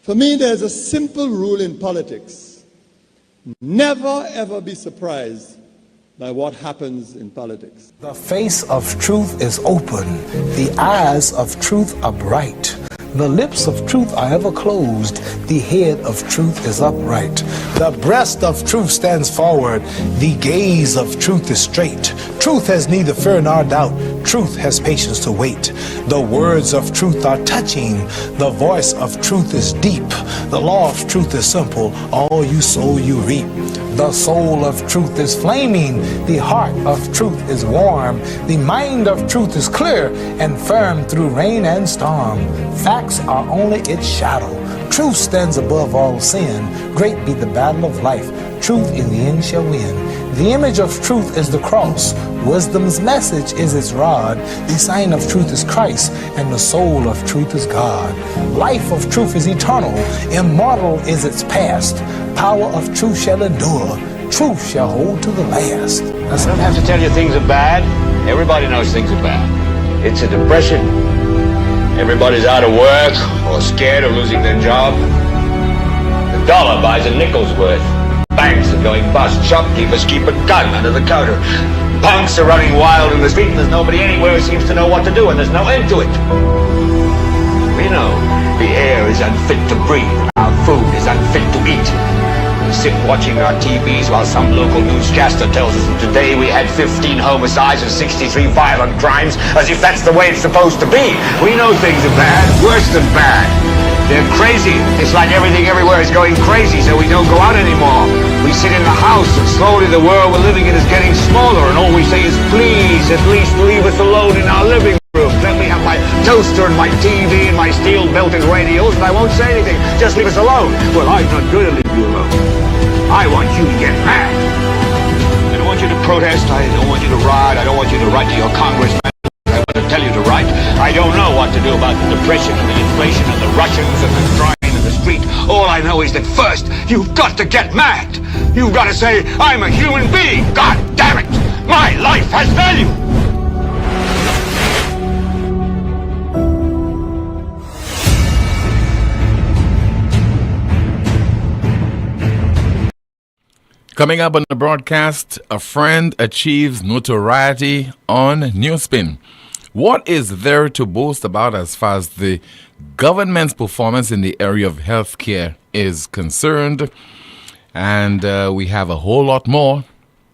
For me, there's a simple rule in politics. Never, ever be surprised by what happens in politics. The face of truth is open. The eyes of truth are bright. The lips of truth are ever closed. The head of truth is upright. The breast of truth stands forward. The gaze of truth is straight. Truth has neither fear nor doubt. Truth has patience to wait. The words of truth are touching. The voice of truth is deep. The law of truth is simple. All you sow, you reap. The soul of truth is flaming. The heart of truth is warm. The mind of truth is clear and firm through rain and storm. Facts are only its shadow. Truth stands above all sin. Great be the battle of life. Truth in the end shall win. The image of truth is the cross. Wisdom's message is its rod. The sign of truth is Christ, and the soul of truth is God. Life of truth is eternal. Immortal is its past. Power of truth shall endure. Truth shall hold to the last. I don't have to tell you things are bad. Everybody knows things are bad. It's a depression. Everybody's out of work or scared of losing their job. The dollar buys a nickel's worth. Banks are going bust. Shopkeepers keep a gun under the counter. Punks are running wild in the street, and there's nobody anywhere who seems to know what to do, and there's no end to it. We know the air is unfit to breathe. Our food is unfit to eat. We sit watching our TVs while some local newscaster tells us that today we had 15 homicides and 63 violent crimes, as if that's the way it's supposed to be. We know things are bad, worse than bad. They're crazy. It's like everything everywhere is going crazy, so we don't go out anymore. We sit in the house, and slowly the world we're living in is getting smaller, and all we say is, please, at least leave us alone in our living room. Let me have my toaster and my TV and my steel-belted radios, and I won't say anything. Just leave us alone. Well, I'm not going to leave you alone. I want you to get mad. I don't want you to protest. I don't want you to riot. I don't want you to write to your congressman. I want to tell you to write. I don't know what to do about the depression and the inflation and the Russians and the crime in the street. All I know is that first, you've got to get mad. You've got to say, I'm a human being. God damn it. My life has value. Coming up on the broadcast, a friend achieves notoriety on NewsSpin. What is there to boast about as far as the government's performance in the area of healthcare is concerned? And we have a whole lot more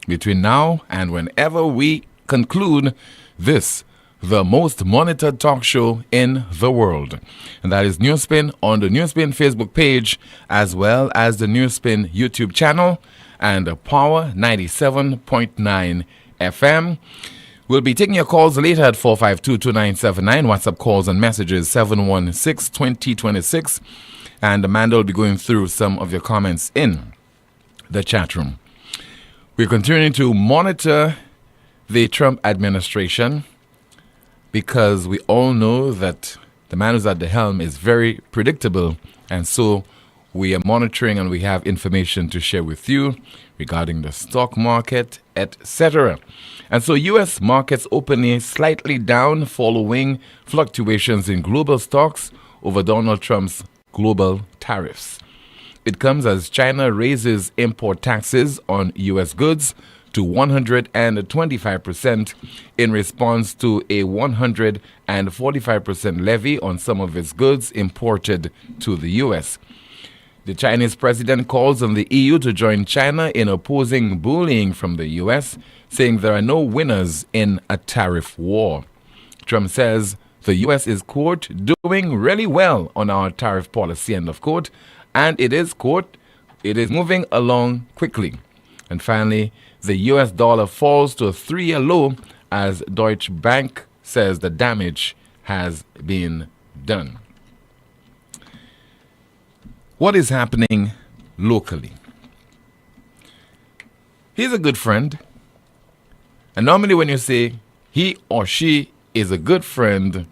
between now and whenever we conclude this, the most monitored talk show in the world. And that is NewsSpin on the NewsSpin Facebook page, as well as the NewsSpin YouTube channel and Power 97.9 FM. We'll be taking your calls later at 452-2979. WhatsApp calls and messages 716-2026. And Amanda will be going through some of your comments in the chat room. We're continuing to monitor the Trump administration because we all know that the man who's at the helm is very predictable. And so we are monitoring and we have information to share with you regarding the stock market, etc. And so U.S. markets opening slightly down following fluctuations in global stocks over Donald Trump's global tariffs. It comes as China raises import taxes on U.S. goods to 125% in response to a 145% levy on some of its goods imported to the U.S. The Chinese president calls on the EU to join China in opposing bullying from the U.S., saying there are no winners in a tariff war. Trump says the U.S. is, quote, doing really well on our tariff policy, end of quote, and it is, quote, it is moving along quickly. And finally, the U.S. dollar falls to a 3-year low as Deutsche Bank says the damage has been done. What is happening locally? He's a good friend. And normally when you say he or she is a good friend,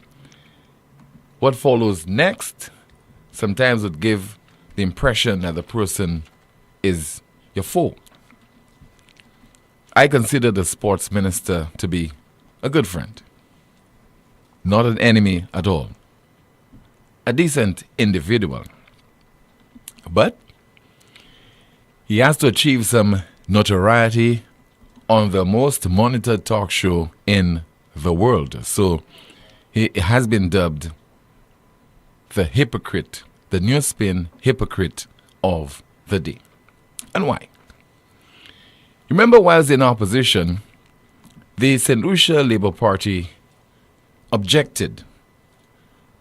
what follows next sometimes would give the impression that the person is your foe. I consider the sports minister to be a good friend, not an enemy at all, a decent individual. But he has to achieve some notoriety on the most monitored talk show in the world. So he has been dubbed the hypocrite, the NewsSpin hypocrite of the day. And why? Remember, whilst in opposition, the St. Lucia Labour Party objected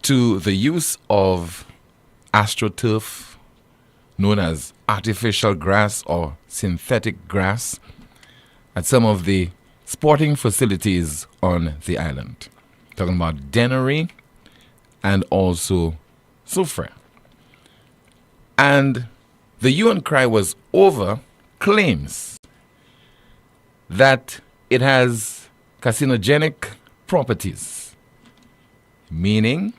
to the use of astroturf, known as artificial grass or synthetic grass, at some of the sporting facilities on the island. Talking about Dennery and also Soufrière. And the hue and cry was over claims that it has carcinogenic properties, meaning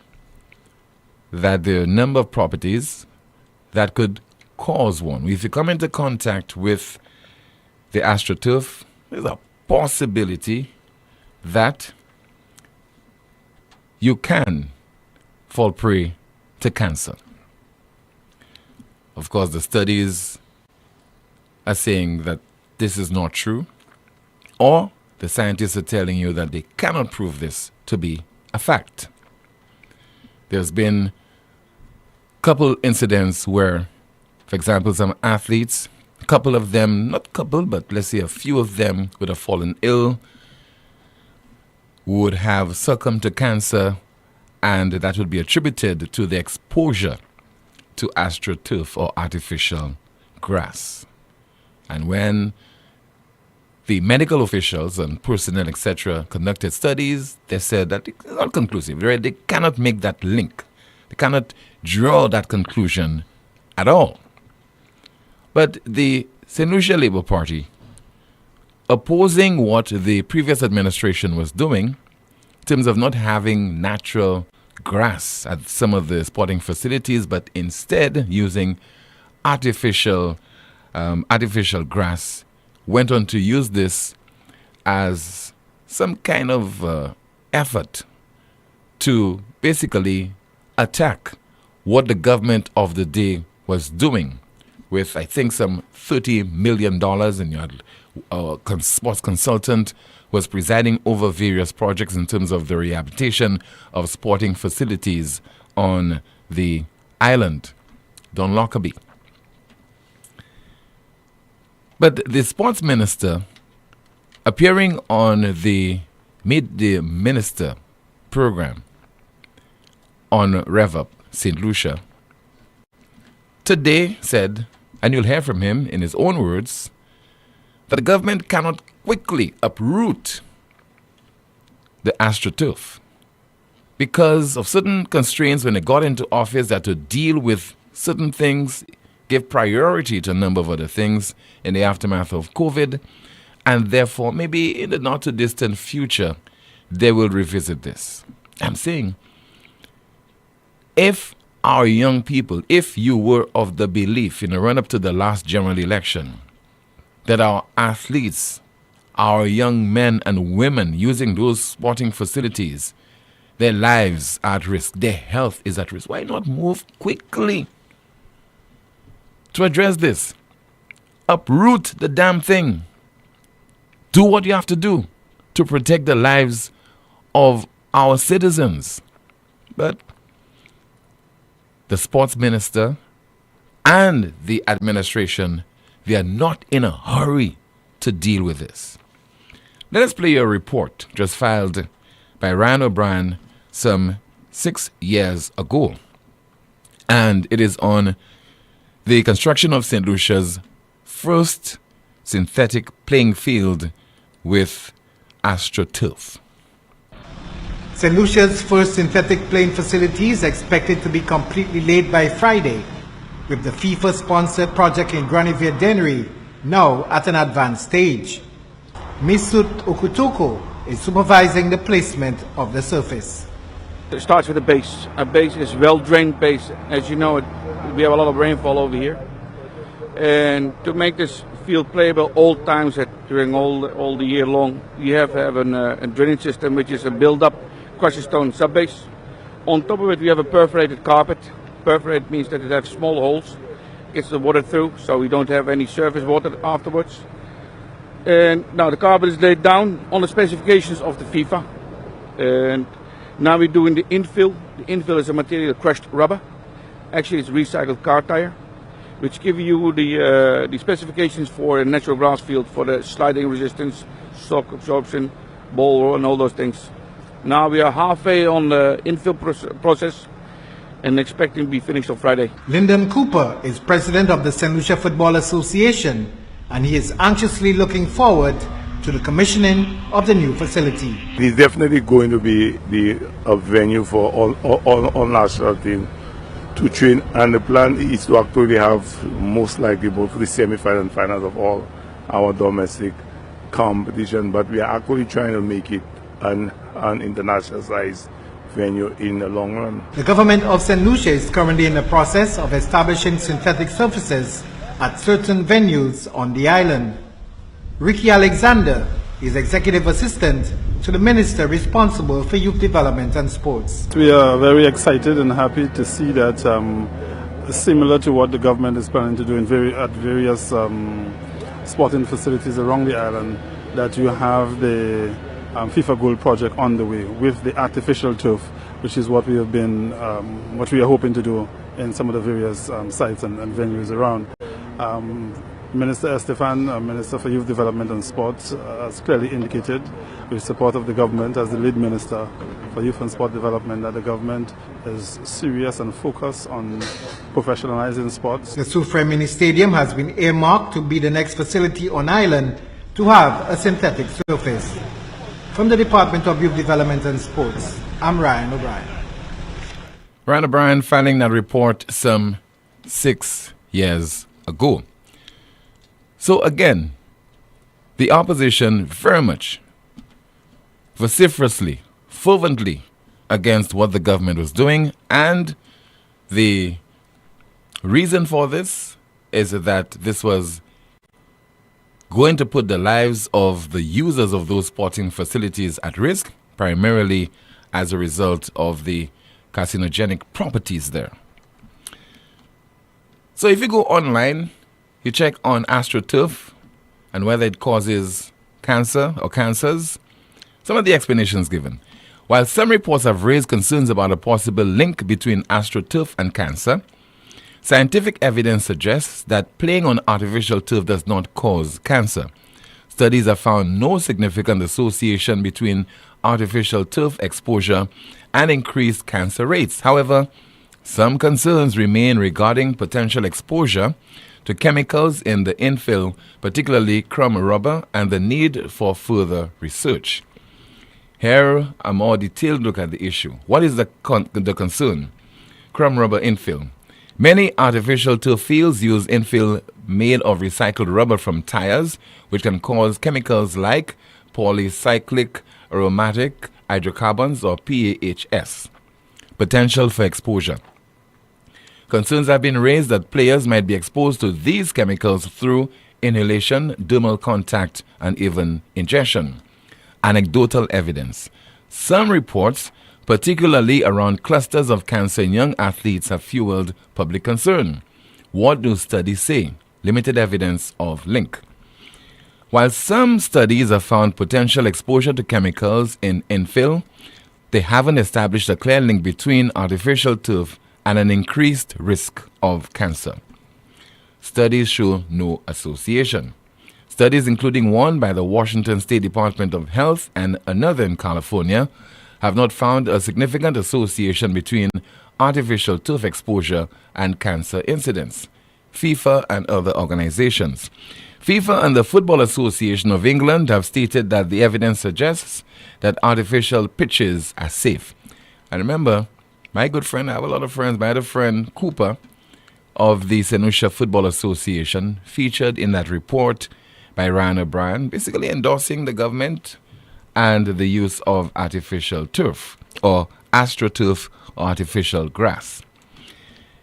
that there are a number of properties that could cause one. If you come into contact with the astroturf, there's a possibility that you can fall prey to cancer. Of course, the studies are saying that this is not true, or the scientists are telling you that they cannot prove this to be a fact. There's been a couple incidents where, for example, some athletes, a couple of them, not couple, but let's say a few of them would have fallen ill, would have succumbed to cancer, and that would be attributed to the exposure to astroturf or artificial grass. And when the medical officials and personnel, etc., conducted studies, they said that it's not conclusive. Right? They cannot make that link. They cannot draw that conclusion at all. But the St. Lucia Labour Party, opposing what the previous administration was doing in terms of not having natural grass at some of the sporting facilities, but instead using artificial grass, went on to use this as some kind of effort to basically attack what the government of the day was doing with, I think, some $30 million, and you had a sports consultant was presiding over various projects in terms of the rehabilitation of sporting facilities on the island, Don Lockerbie. But the sports minister, appearing on the Meet the Minister program on RevUp St. Lucia, today said, and you'll hear from him in his own words, that the government cannot quickly uproot the astroturf because of certain constraints when they got into office that to deal with certain things, give priority to a number of other things in the aftermath of COVID, and therefore maybe in the not too distant future they will revisit this. I'm saying, if our young people, if you were of the belief in the run-up to the last general election that our athletes, our young men and women using those sporting facilities, their lives are at risk, their health is at risk, why not move quickly to address this? Uproot the damn thing. Do what you have to do to protect the lives of our citizens. But the sports minister and the administration, they are not in a hurry to deal with this. Let us play a report just filed by Ryan O'Brien some 6 years ago. And it is on the construction of St. Lucia's first synthetic playing field with AstroTurf. St. Lucia's first synthetic playing facility is expected to be completely laid by Friday, with the FIFA-sponsored project in Granivier Dennery now at an advanced stage. Misut Okutuko is supervising the placement of the surface. It starts with a base. A base is well-drained base. As you know, we have a lot of rainfall over here. And to make this field playable all times during all the year long, you have to have a drainage system which is a build-up crushed stone subbase. On top of it, we have a perforated carpet. Perforated means that it has small holes, gets the water through, so we don't have any surface water afterwards. And now the carpet is laid down on the specifications of the FIFA. And now we're doing the infill. The infill is a material crushed rubber. Actually, it's recycled car tire, which give you the specifications for a natural grass field for the sliding resistance, shock absorption, ball roll, and all those things. Now we are halfway on the infill process and expecting to be finished on Friday. Lyndon Cooper is president of the St. Lucia Football Association, and he is anxiously looking forward to the commissioning of the new facility. It's definitely going to be a venue for all national teams to train, and the plan is to actually have most likely both the semi-final and finals of all our domestic competition, but we are actually trying to make it an international size venue in the long run. The government of St. Lucia is currently in the process of establishing synthetic surfaces at certain venues on the island. Ricky Alexander is executive assistant to the minister responsible for youth development and sports. We are very excited and happy to see that similar to what the government is planning to do at various sporting facilities around the island, that you have the FIFA Gold project on the way with the artificial turf, which is what we have been, what we are hoping to do in some of the various sites and venues around. Minister Estefan, Minister for Youth Development and Sports, has clearly indicated, with support of the government as the lead minister for youth and sport development, that the government is serious and focused on professionalizing sports. The Soufrière Mini Stadium has been earmarked to be the next facility on island to have a synthetic surface. From the Department of Youth Development and Sports, I'm Ryan O'Brien. Ryan O'Brien filing that report some 6 years ago. So again, the opposition very much vociferously, fervently against what the government was doing, and the reason for this is that this was going to put the lives of the users of those sporting facilities at risk, primarily as a result of the carcinogenic properties there. So if you go online, you check on AstroTurf and whether it causes cancer or cancers, some of the explanations given. While some reports have raised concerns about a possible link between AstroTurf and cancer, scientific evidence suggests that playing on artificial turf does not cause cancer. Studies have found no significant association between artificial turf exposure and increased cancer rates. However, some concerns remain regarding potential exposure to chemicals in the infill, particularly crumb rubber, and the need for further research. Here, a more detailed look at the issue. What is the concern? Crumb rubber infill. Many artificial turf fields use infill made of recycled rubber from tires, which can cause chemicals like polycyclic aromatic hydrocarbons or PAHs. Potential for exposure. Concerns have been raised that players might be exposed to these chemicals through inhalation, dermal contact, and even ingestion. Anecdotal evidence. Some reports, particularly around clusters of cancer in young athletes, have fueled public concern. What do studies say? Limited evidence of link. While some studies have found potential exposure to chemicals in infill, they haven't established a clear link between artificial turf and an increased risk of cancer. Studies show no association. Studies, including one by the Washington State Department of Health and another in California, have not found a significant association between artificial turf exposure and cancer incidence. FIFA and other organizations. FIFA and the Football Association of England have stated that the evidence suggests that artificial pitches are safe. And remember, my good friend, I have a lot of friends, my other friend Cooper of the St. Lucia Football Association featured in that report by Ryan O'Brien, basically endorsing the government and the use of artificial turf or AstroTurf or artificial grass.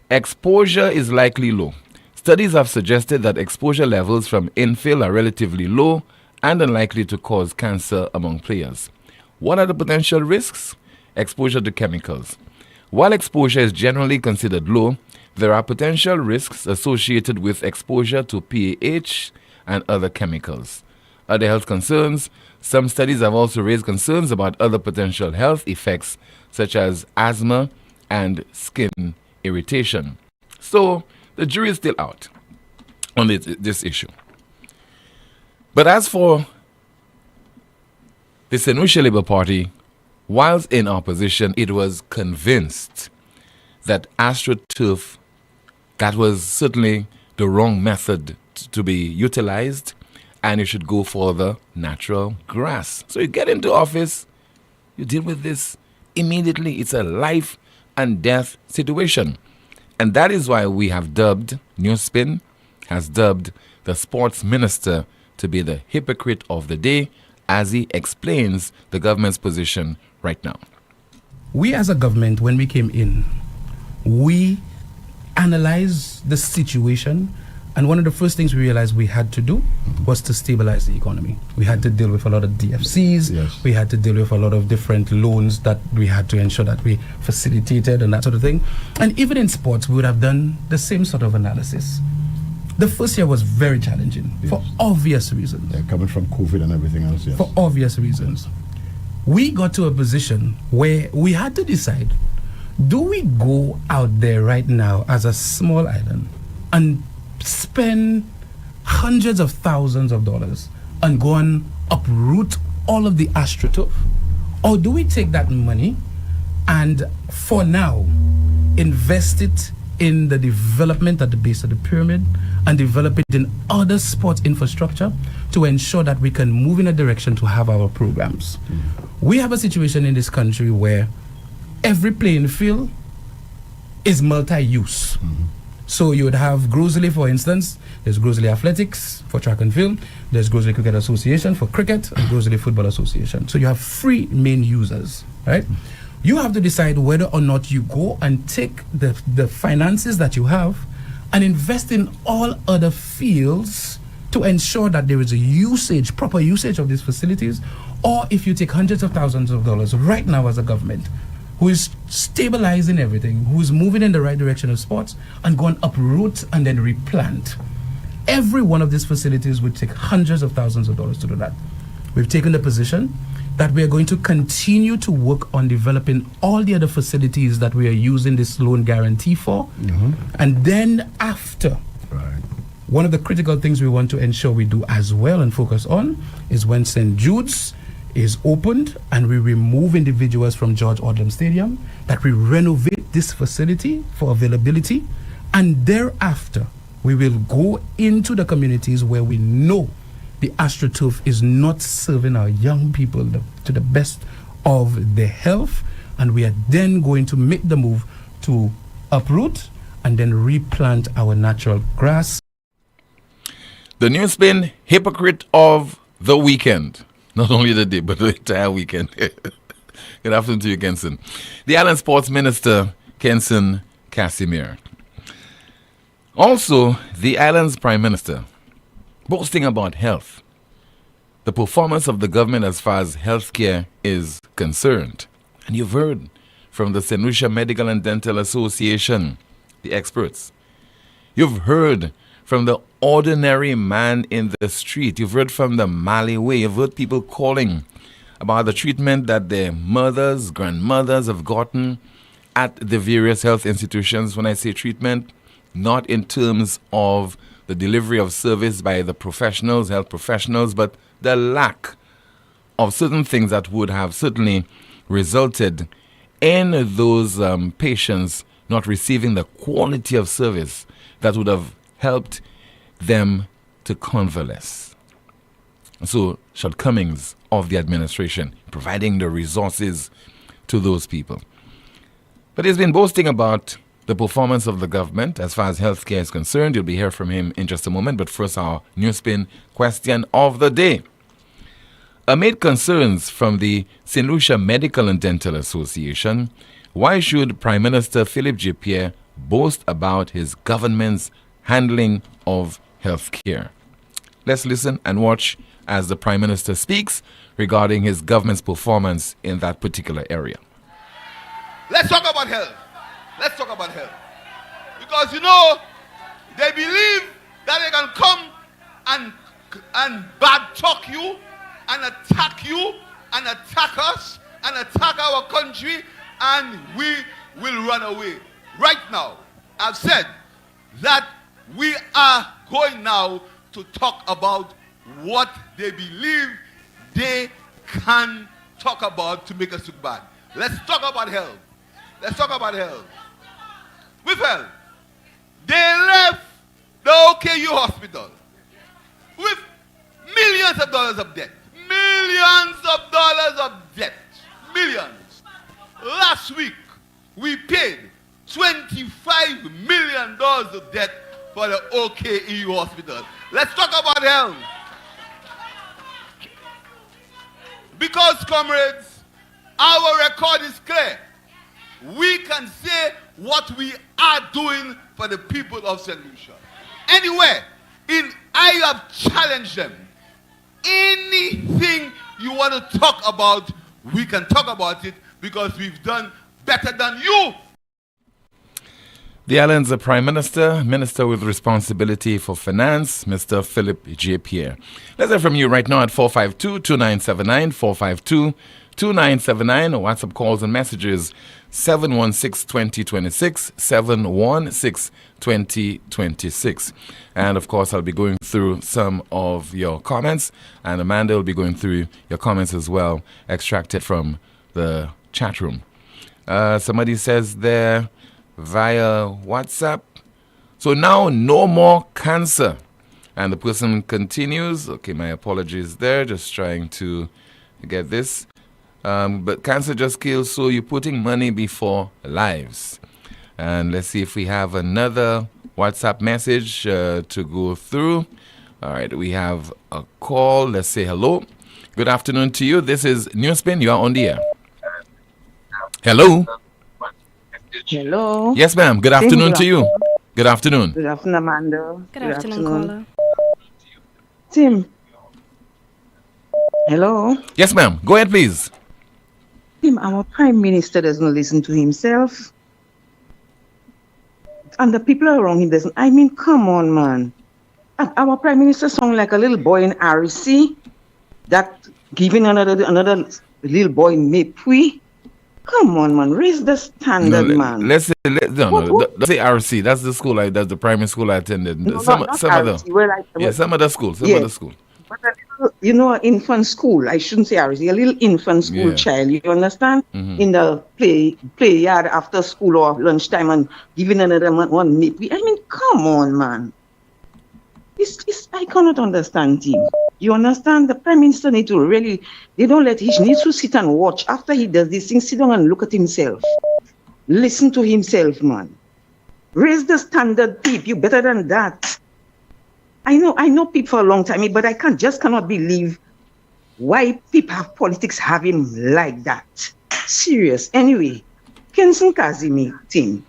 Exposure is likely low. Studies have suggested that exposure levels from infill are relatively low and unlikely to cause cancer among players. What are the potential risks? Exposure to chemicals. While exposure is generally considered low, there are potential risks associated with exposure to PAH and other chemicals. Other health concerns. Some studies have also raised concerns about other potential health effects such as asthma and skin irritation. So the jury is still out on this issue. But as for the St. Lucia Labour Party, whilst in opposition, it was convinced that AstroTurf, that was certainly the wrong method to be utilized, and you should go for the natural grass. So you get into office, you deal with this immediately. It's a life and death situation. And that is why we have dubbed, NewsSpin has dubbed the sports minister to be the hypocrite of the day as he explains the government's position right now. We as a government, when we came in, we analyzed the situation, and one of the first things we realized we had to do was to stabilize the economy. We had to deal with a lot of DFCs. Yes. We had to deal with a lot of different loans that we had to ensure that we facilitated and that sort of thing. And even in sports, we would have done the same sort of analysis. The first year was very challenging for obvious reasons. Yeah, coming from COVID and everything else, yes. For obvious reasons. We got to a position where we had to decide, do we go out there right now as a small island and spend hundreds of thousands of dollars and go and uproot all of the AstroTurf? Or do we take that money and for now invest it in the development at the base of the pyramid and develop it in other sports infrastructure to ensure that we can move in a direction to have our programs? We have a situation in this country where every playing field is multi-use. So you would have Grosley, for instance. There's Grosley Athletics for track and field. There's Grosley Cricket Association for cricket and Grosley Football Association. So you have three main users, right? You have to decide whether or not you go and take the finances that you have and invest in all other fields to ensure that there is a usage, proper usage of these facilities, or if you take hundreds of thousands of dollars right now as a government who is stabilizing everything, who is moving in the right direction of sports, and go and uproot and then replant. Every one of these facilities would take hundreds of thousands of dollars to do that. We've taken the position that we are going to continue to work on developing all the other facilities that we are using this loan guarantee for. And then after, one of the critical things we want to ensure we do as well and focus on is when St. Jude's is opened and we remove individuals from George Odlum Stadium, that we renovate this facility for availability, and thereafter we will go into the communities where we know the AstroTurf is not serving our young people to the best of their health, and we are then going to make the move to uproot and then replant our natural grass. The NewsSpin hypocrite of the weekend. Not only the day, but the entire weekend. Good afternoon to you, Kenson. The Island Sports Minister, Kenson Casimir. Also, the island's Prime Minister, boasting about health. The performance of the government as far as healthcare is concerned. And you've heard from the St. Lucia Medical and Dental Association, the experts. You've heard from the ordinary man in the street. You've heard from the Maliway. You've heard people calling about the treatment that their mothers, grandmothers have gotten at the various health institutions. When I say treatment, not in terms of the delivery of service by the professionals, health professionals, but the lack of certain things that would have certainly resulted in those patients not receiving the quality of service that would have helped them to convalesce. So, shortcomings of the administration, providing the resources to those people. But he's been boasting about the performance of the government as far as healthcare is concerned. You'll be hearing from him in just a moment. But first, our NewsSpin question of the day. Amid concerns from the St. Lucia Medical and Dental Association, why should Prime Minister Philip J. Pierre boast about his government's handling of healthcare? Let's listen and watch as the Prime Minister speaks regarding his government's performance in that particular area. Let's talk about health. Let's talk about health. Because they believe that they can come and bad talk you and attack us and attack our country, and we will run away. Right now, I've said that we are going now to talk about what they believe they can talk about to make us look bad. Let's talk about health. With health, they left the OKU hospital with millions of dollars of debt. Millions. Last week, we paid $25 million of debt for the OKU hospital. Let's talk about health. Because, comrades, our record is clear. We can say what we are doing for the people of St. Lucia. Anywhere, I have challenged them. Anything you want to talk about, we can talk about it because we've done better than you. The island's Prime Minister with responsibility for finance, Mr. Philip J. Pierre. Let's hear from you right now at 452-2979, 452-2979, or WhatsApp calls and messages 716-2026, 716-2026. And of course, I'll be going through some of your comments, and Amanda will be going through your comments as well, extracted from the chat room. Somebody says there via WhatsApp, so now no more cancer. And the person continues, okay, my apologies there, just trying to get this. But cancer just kills, so you're putting money before lives. And let's see if we have another WhatsApp message to go through. All right, we have a call. Let's say hello. Good afternoon to you. This is NewsSpin. You are on the air. Hello. Hello. Yes, ma'am. Good afternoon to you. Good afternoon. Good afternoon, Amanda. Good afternoon, caller. Tim. Hello. Yes, ma'am. Go ahead, please. Tim, our Prime Minister doesn't listen to himself. And the people around him doesn't. I mean, come on, man. Our Prime Minister sounds like a little boy in RC that giving another little boy mepui. Come on, man. Raise the standard, man. Let's say, don't say RC. That's the school. That's the primary school I attended. No, some not other. RC. Some other school. But infant school. I shouldn't say RC. A little infant school child. You understand? Mm-hmm. In the play yard after school or lunchtime and giving another one mepui. I mean, come on, man. I cannot understand him. You understand? The Prime Minister needs to really, he needs to sit and watch. After he does these things, sit down and look at himself. Listen to himself, man. Raise the standard, Pip. You better than that. I know Pip for a long time, but I cannot believe why people have politics have him like that. Serious. Anyway, Kenson Kazimi team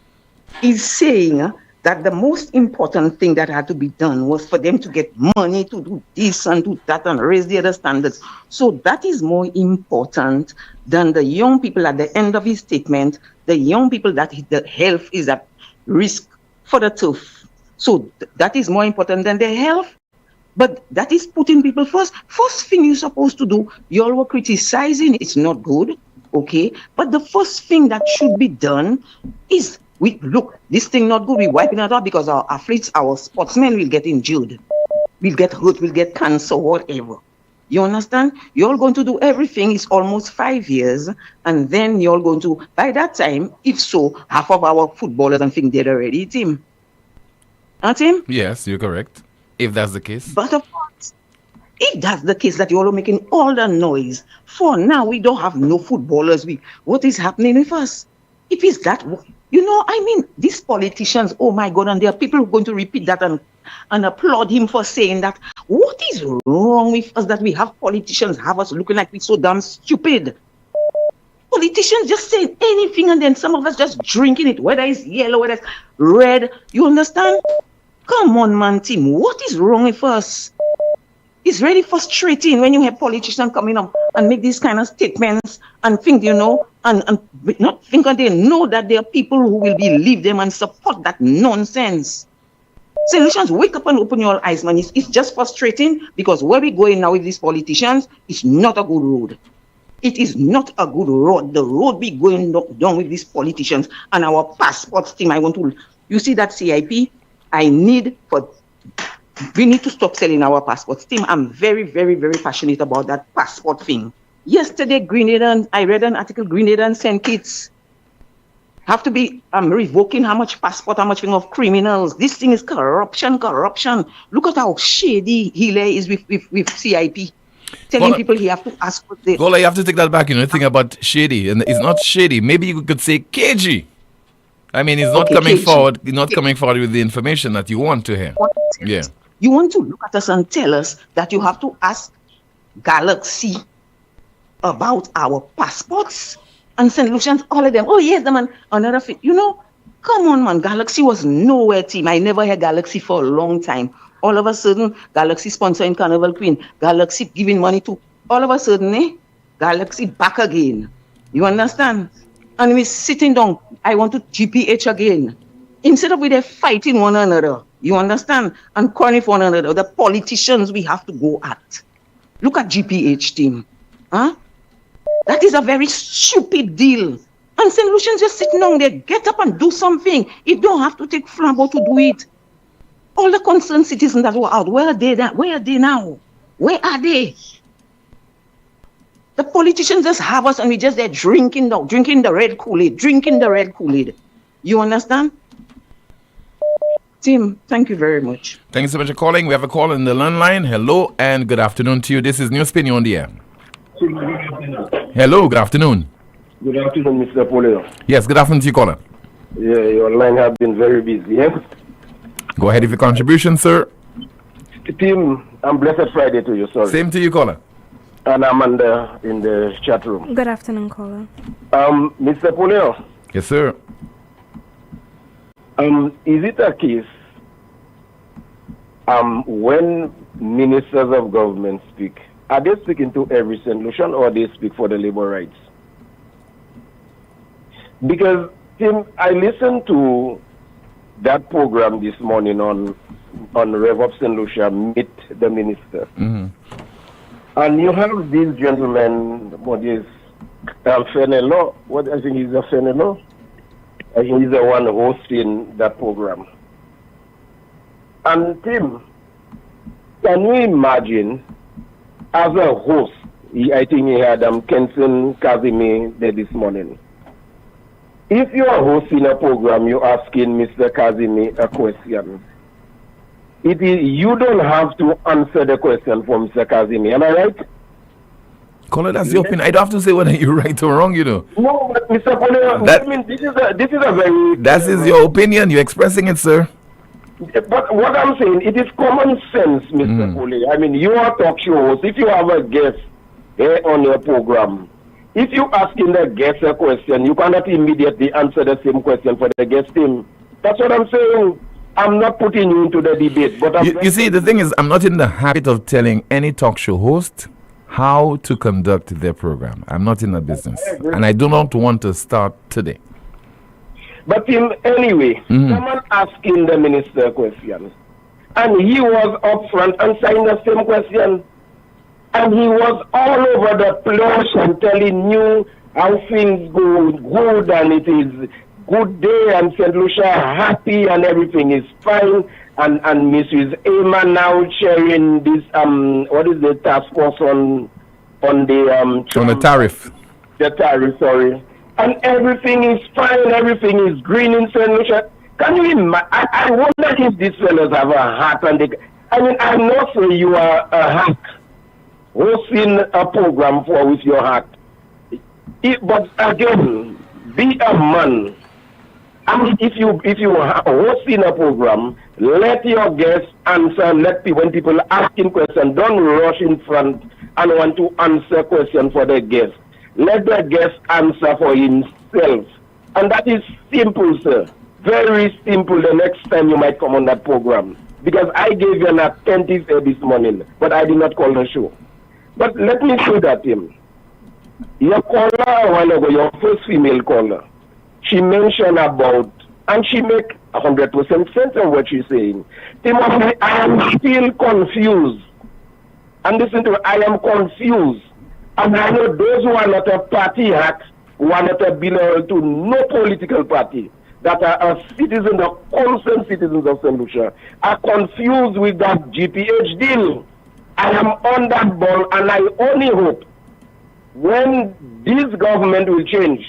is saying that the most important thing that had to be done was for them to get money to do this and do that and raise the other standards. So that is more important than the young people at the end of his statement, the young people that the health is at risk for the turf. So that is more important than their health. But that is putting people first. First thing you're supposed to do, you all were criticizing, it's not good, okay? But the first thing that should be done is, look, this thing not good, we're wiping it out because our athletes, our sportsmen will get injured. We'll get hurt, we'll get cancer, whatever. You understand? You're all going to do everything. It's almost 5 years. And then you're going to, by that time, if so, half of our footballers and things dead already, Tim. Tim? Yes, you're correct. If that's the case. But of course, if that's the case that you're all making all the noise, for now we don't have no footballers. What is happening with us? If it's that, these politicians, oh my God, and there are people who are going to repeat that and applaud him for saying that. What is wrong with us that we have politicians have us looking like we're so damn stupid? Politicians just saying anything and then some of us just drinking it, whether it's yellow, whether it's red. You understand? Come on, man, Tim. What is wrong with us? It's really frustrating when you have politicians coming up and make these kind of statements and think, and not think they know that there are people who will believe them and support that nonsense. St. Lucians, wake up and open your eyes, man. It's just frustrating because where we're going now with these politicians is not a good road. It is not a good road. The road we going down with these politicians and our passports team. You see that CIP? We need to stop selling our passports team. I'm very, very, very passionate about that passport thing. Yesterday, I read an article, Grenada and St. Kitts have to be revoking how much thing of criminals. This thing is corruption. Look at how shady Healy is with CIP. Telling people he have to ask for this. Gola, you have to take that back. Think about shady. And it's not shady. Maybe you could say cagey. I mean, he's not coming forward. He's not coming forward with the information that you want to hear. Yeah. You want to look at us and tell us that you have to ask Galaxy about our passports? And St. Lucians, all of them. Oh, yes, the man. Another thing. Come on, man. Galaxy was nowhere, team. I never heard Galaxy for a long time. All of a sudden, Galaxy sponsoring Carnival Queen. Galaxy giving money to. All of a sudden, Galaxy back again. You understand? And we're sitting down. I want to GPH again. Instead of they're fighting one another. You understand? And calling for one another. The politicians we have to go at. Look at GPH, team. Huh? That is a very stupid deal. And St. Lucians just sitting down there, get up and do something. You don't have to take flambeau to do it. All the concerned citizens that were out, where are they now? Where are they? The politicians just have us and we just there drinking the red Kool-Aid. You understand? Tim, thank you very much. Thank you so much for calling. We have a call in the landline. Hello and good afternoon to you. This is NewsSpin, you're on the air. Hello, good afternoon. Good afternoon, Mr. Poleon. Yes, good afternoon to you, caller. Yeah, your line has been very busy. Yeah? Go ahead with your contribution, sir. Team, and blessed Friday to you, sorry. Same to you, caller. And I'm in the chat room. Good afternoon, caller. Mr. Poleon. Yes, sir. Is it a case when ministers of government speak, are they speaking to every St. Lucian or they speak for the labor rights? Because, Tim, I listened to that program this morning on Rev of St. Lucia, Meet the Minister. Mm-hmm. And you have these gentlemen, what is Fenello, what I think is a Fenello? I think he's the one hosting that program. And Tim, can you imagine, as a host, I think he had Kenson Kazimi there this morning. If you are hosting a program, you're asking Mr. Kazimi a question. You don't have to answer the question for Mr. Kazimi. Am I right? Caller, that's your opinion. I don't have to say whether you're right or wrong, No, but Mr. Poleon, I mean, this is a very... That is your opinion. You're expressing it, sir. But what I'm saying, it is common sense, Mr. Poleon. I mean, you are a talk show host. If you have a guest on your program, if you asking the guest a question, you cannot immediately answer the same question for the guest team. That's what I'm saying. I'm not putting you into the debate. But you see, the thing is, I'm not in the habit of telling any talk show host how to conduct their program. I'm not in that business. And I do not want to start today. But anyway, someone asking the minister a question. And he was up front answering the same question. And he was all over the place and telling you how things go good and it is good day and St. Lucia happy and everything is fine. And Mrs. Emma now sharing this what is the task force on the tariff. The tariff, sorry. And everything is fine, everything is green in St. Lucia. Can you imagine? I wonder if these fellows have a heart and I'm not saying you are a hack hosting a program with your heart. But again, be a man. And if you are hosting a program, let your guests answer. When people asking questions, don't rush in front and want to answer questions for the guest. Let the guest answer for himself. And that is simple, sir. Very simple the next time you might come on that program. Because I gave you an attentive this morning, but I did not call the show. But let me say that, Tim. Your caller a while ago, your first female caller, she mentioned about, and she make 100% sense of what she's saying. Timothy, I am still confused. And listen to me, I am confused. And I know those who are not a party hat, who are not a belong to no political party, that are citizens, the constant citizens of St. Lucia, are confused with that GPH deal. I am on that ball, and I only hope when this government will change,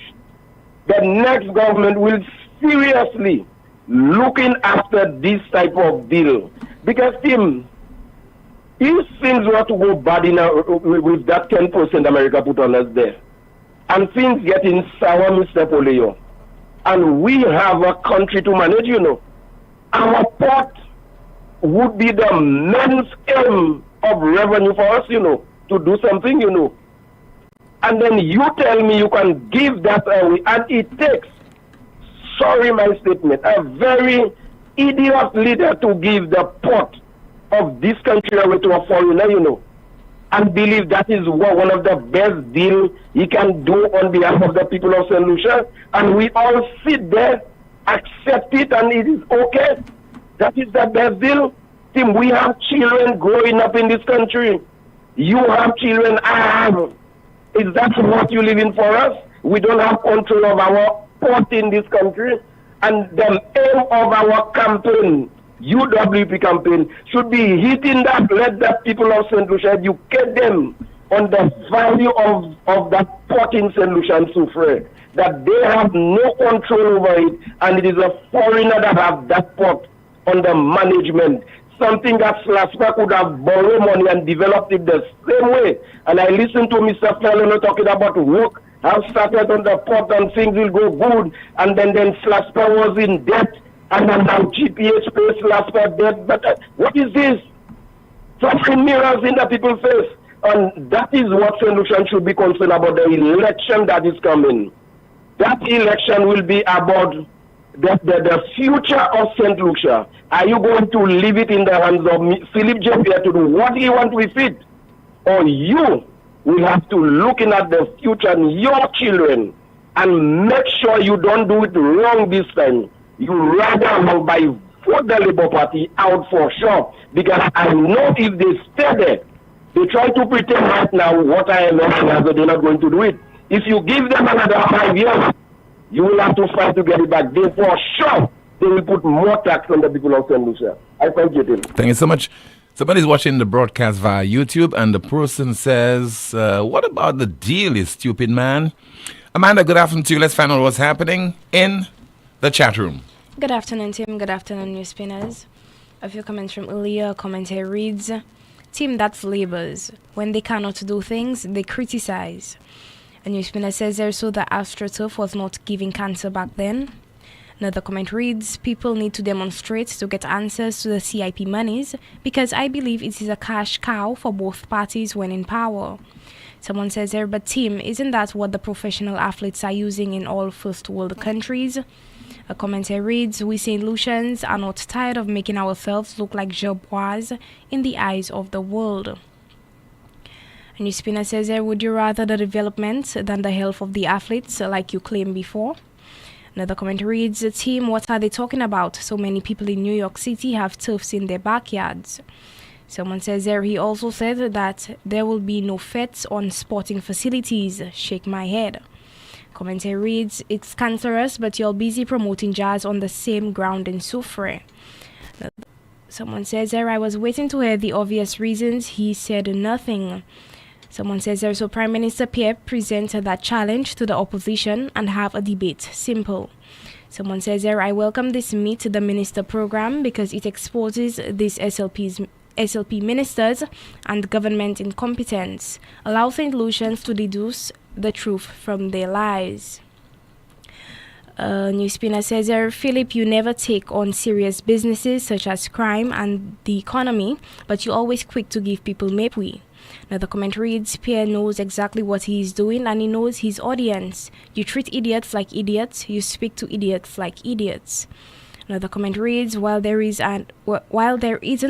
the next government will seriously looking after this type of deal. Because, Tim, if things were to go bad with that 10% America put on us there, and things getting sour, Mr. Poleon, and we have a country to manage, you know, our port would be the men's aim of revenue for us, you know, to do something, you know. And then you tell me you can give that away, and it takes, sorry my statement, a very idiot leader to give the port of this country away to a foreigner, you know, and believe that is one of the best deals he can do on behalf of the people of St. Lucia, and we all sit there, accept it, and it is okay. That is the best deal. Tim, we have children growing up in this country. You have children, I have. Is that what you live in for us? We don't have control of our port in this country. And the aim of our campaign, UWP campaign, should be hitting that, let the people of St. Lucia educate them on the value of that port in St. Lucia and Soufrière, that they have no control over it, and it is a foreigner that have that port under management. Something that Slaspa could have borrowed money and developed it the same way. And I listened to Mr. Fellow talking about work, have started on the port and things will go good, and then Slaspa was in debt, and then now GPH pays Slaspa debt. But what is this? Flashing mirrors in the people's face. And that is what St. Lucian should be concerned about, the election that is coming. That election will be about the future of St. Lucia. Are you going to leave it in the hands of Philip Jepier to do what he wants with it? Or you will have to look in at the future and your children and make sure you don't do it wrong this time. You rather by vote the Labour Party out for sure. Because I know if they stay there, they try to pretend right now what I am saying, but they're not going to do it. If you give them another 5 years, you will have to fight to get it back. They for sure they will put more tax on the people of St. Lucia. I thank you, Tim. Thank you so much. Somebody's watching the broadcast via YouTube, and the person says, what about the deal, you stupid man? Amanda, good afternoon to you. Let's find out what's happening in the chat room. Good afternoon, Tim. Good afternoon, NewsSpinners. A few comments from earlier. Commentary reads, Tim, that's Labour's. When they cannot do things, they criticize. A NewsSpinner says there, so the AstroTurf was not giving cancer back then. Another comment reads, people need to demonstrate to get answers to the CIP monies because I believe it is a cash cow for both parties when in power. Someone says there, but Tim, isn't that what the professional athletes are using in all first world countries? A commentator reads, we St. Lucians are not tired of making ourselves look like Jerbois in the eyes of the world. A NewsSpinner says there, would you rather the development than the health of the athletes like you claimed before? Another comment reads, Team, what are they talking about? So many people in New York City have turfs in their backyards. Someone says there, he also said that there will be no fets on sporting facilities. Shake my head. Commentary reads, it's cancerous, but you're busy promoting jazz on the same ground in Soufrière. Someone says there, I was waiting to hear the obvious reasons. He said nothing. Someone says there, so Prime Minister Pierre presented that challenge to the opposition and have a debate. Simple. Someone says there, I welcome this Meet the Minister program because it exposes these SLP ministers and government incompetence. Allow St. Lucians to deduce the truth from their lies. NewsSpinner says there, Philip, you never take on serious businesses such as crime and the economy, but you're always quick to give people mepui. Another comment reads, Pierre knows exactly what he is doing and he knows his audience. You treat idiots like idiots, you speak to idiots like idiots. Another comment reads, while there isn't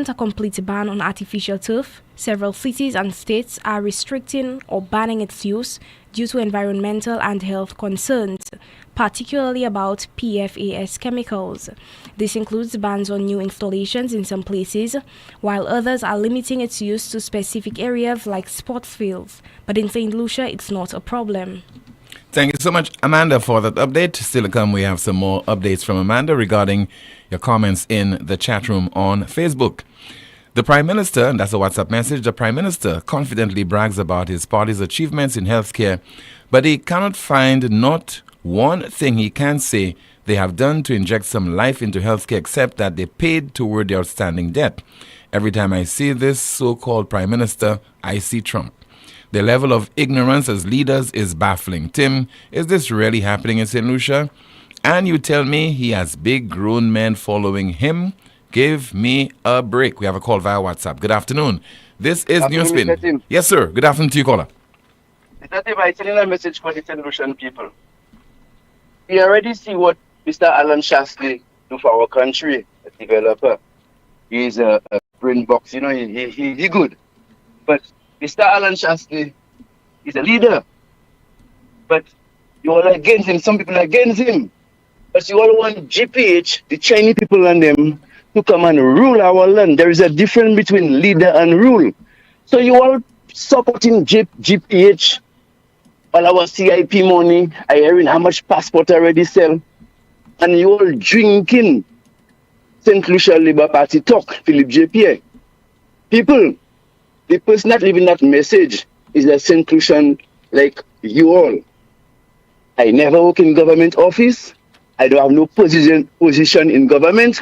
a complete ban on artificial turf, several cities and states are restricting or banning its use due to environmental and health concerns, particularly about PFAS chemicals. This includes bans on new installations in some places, while others are limiting its use to specific areas like sports fields. But in St. Lucia, it's not a problem. Thank you so much, Amanda, for that update. Still to come, we have some more updates from Amanda regarding your comments in the chat room on Facebook. The Prime Minister, and that's a WhatsApp message, the Prime Minister confidently brags about his party's achievements in healthcare, but he cannot find not one thing he can say they have done to inject some life into healthcare except that they paid toward the outstanding debt. Every time I see this so-called Prime Minister, I see Trump. The level of ignorance as leaders is baffling. Tim, is this really happening in St. Lucia? And you tell me he has big grown men following him? Give me a break. We have a call via WhatsApp. Good afternoon. This is NewsSpin. Yes, sir. Good afternoon to you, caller. Mr. Tim, I'm sending a message for the St. Lucian people. We already see what Mr. Alan Shasley do for our country, a developer. He's a brain box, you know, he good. But Mr. Alan Shasley is a leader. But you all against him, some people are against him. But you all want GPH, the Chinese people and them, to come and rule our land. There is a difference between leader and rule. So you all supporting GPH, all our CIP money, I hearing how much passport already sell, and you all drinking St. Lucia Labour Party talk, Philip JPA. People, the person that leaving that message is a St. Lucian like you all. I never work in government office. I don't have no position in government,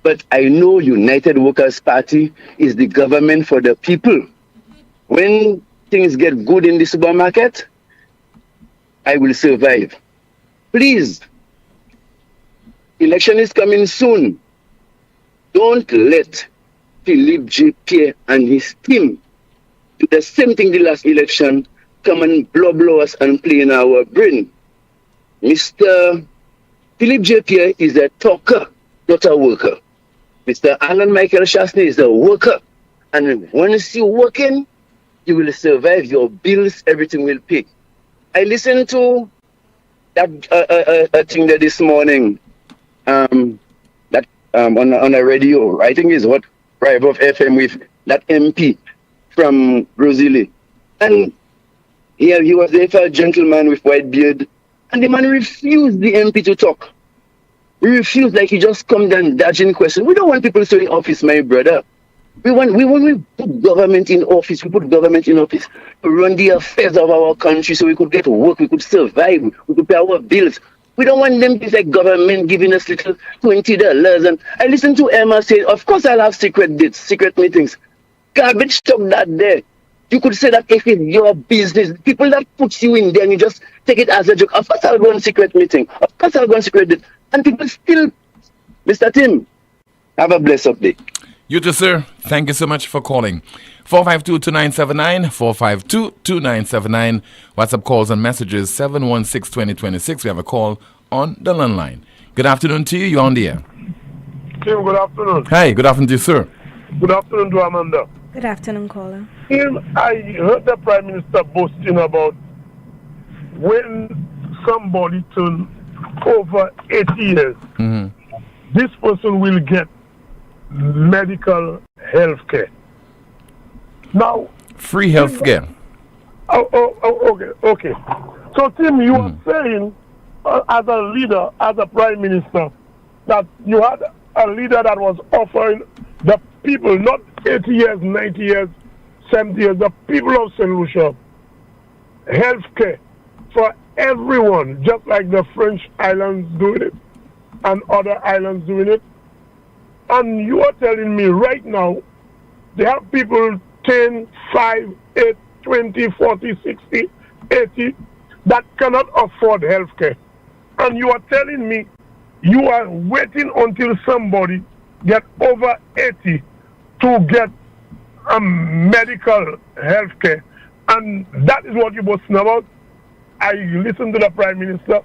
but I know United Workers' Party is the government for the people. When things get good in the supermarket, I will survive. Please, election is coming soon. Don't let Philip J. Pierre and his team do the same thing the last election, come and blow us and play in our brain. Mr. Philip J. Pierre is a talker, not a worker. Mr. Alan Michael Shasley is a worker. And once you're working, you will survive your bills, everything will pay. I listened to that thing there this morning, on a radio. I think it's what Rival of FM with that MP from Rosalie. And he was there, a gentleman with white beard, and the man refused the MP to talk. We refused, like he just come down dodging questions. We don't want people to in office, my brother. We put government in office. We put government in office to run the affairs of our country so we could get to work, we could survive, we could pay our bills. We don't want them to like government giving us little $20. And I listened to Emma say, of course I'll have secret dates, secret meetings. Garbage talk that there. You could say that if it's your business, people that put you in there and you just take it as a joke. Of course I'll go on secret meeting. Of course I'll go on secret date. And people still, Mr. Tim, have a blessed day. You too, sir. Thank you so much for calling. 452-2979, 452-2979. WhatsApp calls and messages 716-2026. We have a call on the landline. Good afternoon to you. You're on the air. Tim, good afternoon. Hi, good afternoon to you, sir. Good afternoon to Amanda. Good afternoon, caller. Tim, I heard the Prime Minister boasting about when somebody turns over 80 years, this person will get medical health care. Now, free health care. Okay. So, Tim, you are saying, as a leader, as a prime minister, that you had a leader that was offering the people, not 80 years, 90 years, 70 years, the people of St. Lucia, health care for everyone, just like the French islands doing it and other islands doing it. And you are telling me right now, they have people 10, 5, 8, 20, 40, 60, 80 that cannot afford health care. And you are telling me you are waiting until somebody get over 80 to get medical health care. And that is what you're boasting about. I listened to the Prime Minister,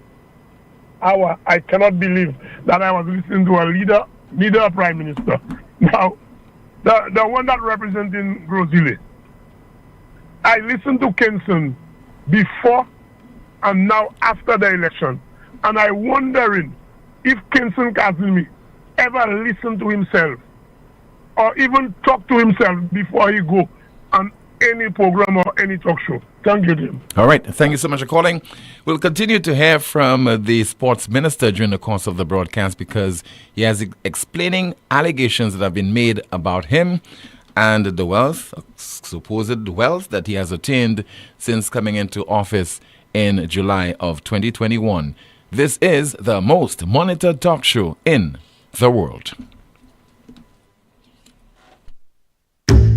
hour, I cannot believe that I was listening to a leader, a prime minister. Now, the one that representing Grozile, I listened to Kenson before and now after the election, and I wondering if Kenson Kazimi ever listened to himself or even talk to himself before he go on any program or any talk show. Thank you, Jim. All right. Thank you so much for calling. We'll continue to hear from the sports minister during the course of the broadcast because he has explaining allegations that have been made about him and the wealth, supposed wealth that he has attained since coming into office in July of 2021. This is the most monitored talk show in the world.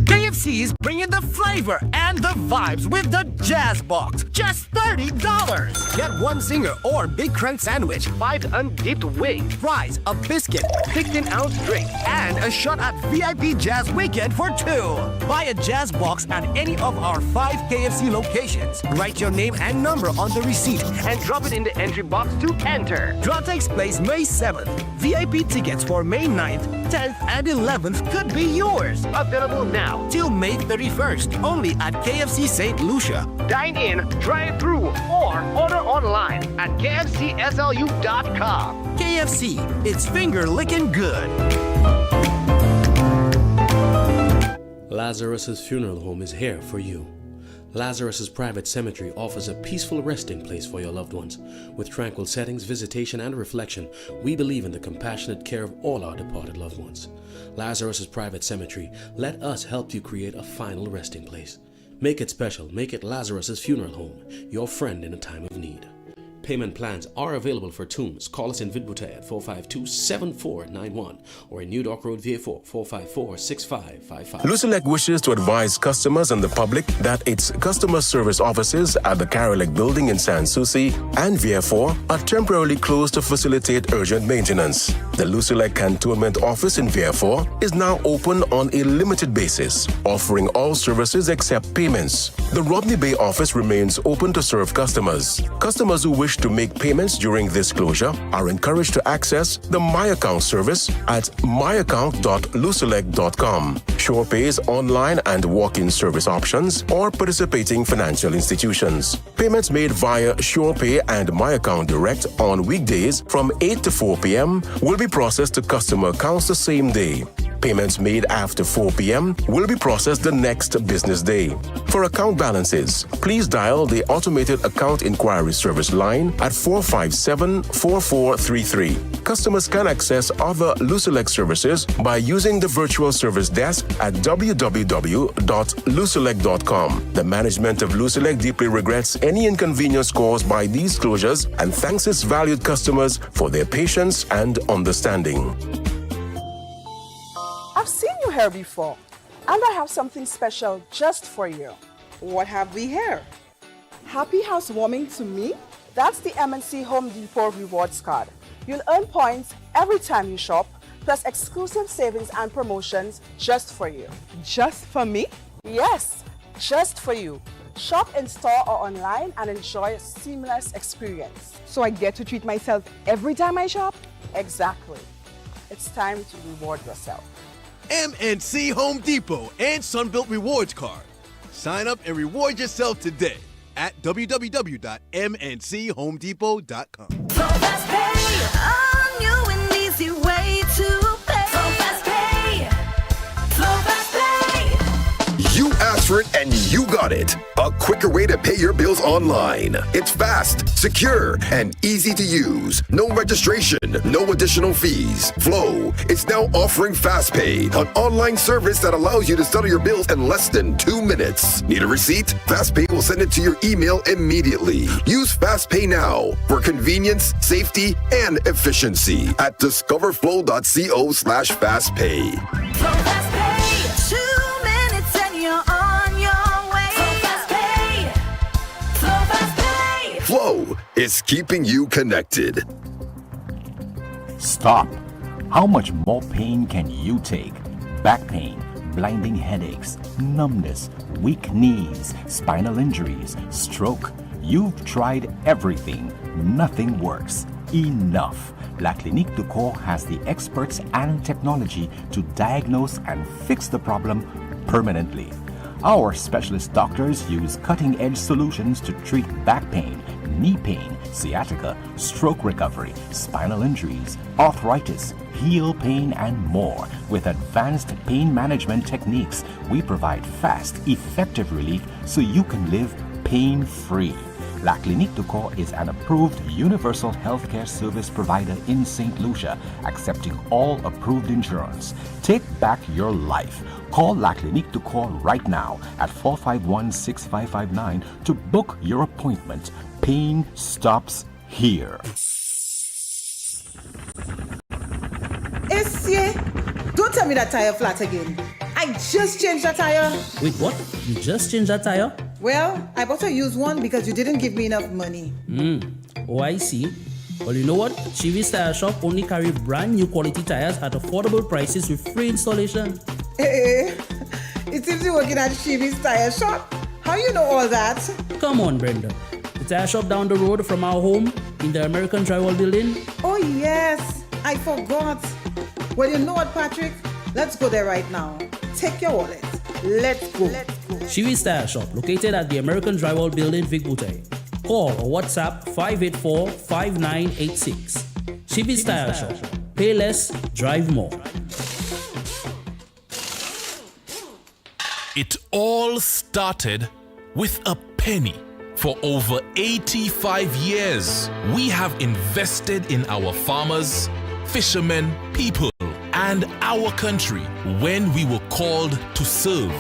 KFC's bringing the flavor and the vibes with the Jazz Box. Just $30. Get one zinger or big crunch sandwich, 5 undipped wings, fries, a biscuit, 16-ounce drink, and a shot at VIP Jazz Weekend for 2. Buy a Jazz Box at any of our 5 KFC locations. Write your name and number on the receipt and drop it in the entry box to enter. Draw takes place May 7th. VIP tickets for May 9th, 10th, and 11th could be yours. Available now till May 31st, only at KFC St. Lucia. Dine in, drive through, or order online at kfcslu.com. KFC, it's finger licking good. Lazarus's Funeral Home is here for you. Lazarus's Private Cemetery offers a peaceful resting place for your loved ones. With tranquil settings, visitation, and reflection, we believe in the compassionate care of all our departed loved ones. Lazarus's Private Cemetery, let us help you create a final resting place. Make it special. Make it Lazarus's Funeral Home, your friend in a time of need. Payment plans are available for tombs. Call us in Vidbuta at 452-7491 or in New Dock Road, VA4, 454-6555. Lucilec wishes to advise customers and the public that its customer service offices at the Carolec building in San Souci and VA4 are temporarily closed to facilitate urgent maintenance. The Lucilec Cantonment office in VA4 is now open on a limited basis, offering all services except payments. The Rodney Bay office remains open to serve customers. Customers who wish to make payments during this closure are encouraged to access the My Account service at myaccount.lucilec.com. SurePay's online and walk-in service options or participating financial institutions. Payments made via SurePay and My Account Direct on weekdays from 8 to 4 p.m. will be processed to customer accounts the same day. Payments made after 4 p.m. will be processed the next business day. For account balances, please dial the Automated Account Inquiry Service line at 457-4433. Customers can access other Lucilec services by using the virtual service desk at www.lucilec.com. The management of Lucilec deeply regrets any inconvenience caused by these closures and thanks its valued customers for their patience and understanding. I've seen you here before, and I have something special just for you. What have we here? Happy housewarming to me? That's the MNC Home Depot Rewards Card. You'll earn points every time you shop, plus exclusive savings and promotions just for you. Just for me? Yes, just for you. Shop in store or online and enjoy a seamless experience. So I get to treat myself every time I shop? Exactly. It's time to reward yourself. MNC Home Depot and Sunbelt Rewards Card. Sign up and reward yourself today at www.mnchomedepot.com. Fast Pay, a new and easy way to pay. Fast Pay, Fast Pay. You asked for it and you got it. A quicker way to pay your bills online. It's fast, secure, and easy to use. No registration, no additional fees. Flow is now offering FastPay, an online service that allows you to settle your bills in less than 2 minutes. Need a receipt? FastPay will send it to your email immediately. Use FastPay now for convenience, safety, and efficiency at discoverflow.co/fastpay. FastPay, 2 minutes and you're on your way. FastPay, FastPay. Flow is keeping you connected. Stop. How much more pain can you take? Back pain, blinding headaches, numbness, weak knees, spinal injuries, stroke. You've tried everything. Nothing works. Enough. La Clinique du Corps has the experts and technology to diagnose and fix the problem permanently. Our specialist doctors use cutting-edge solutions to treat back pain, knee pain, sciatica, stroke recovery, spinal injuries, arthritis, heel pain, and more. With advanced pain management techniques, we provide fast, effective relief so you can live pain-free. La Clinique du Corps is an approved universal healthcare service provider in St. Lucia, accepting all approved insurance. Take back your life. Call La Clinique du Corps right now at 451-6559 to book your appointment. Pain stops here. Essie, don't tell me that tire flat again. I just changed that tire. Wait, what? You just changed that tire? Well, I bought a used one because you didn't give me enough money. Oh, I see. Well, you know what? Chivi's Tire Shop only carry brand new quality tires at affordable prices with free installation. Hey, it seems you're working at Chivi's Tire Shop. How you know all that? Come on, Brenda. The tire shop down the road from our home in the American Drywall Building. Oh, yes. I forgot. Well, you know what, Patrick? Let's go there right now. Take your wallet. Let's go. Chivi's Tire Shop, located at the American Drywall Building, Vic Boutte. Call or WhatsApp 584-5986. Chivi's Tire Shop. Pay less, drive more. It all started with a penny. For over 85 years, we have invested in our farmers, fishermen, people, and our country. When we were called to serve,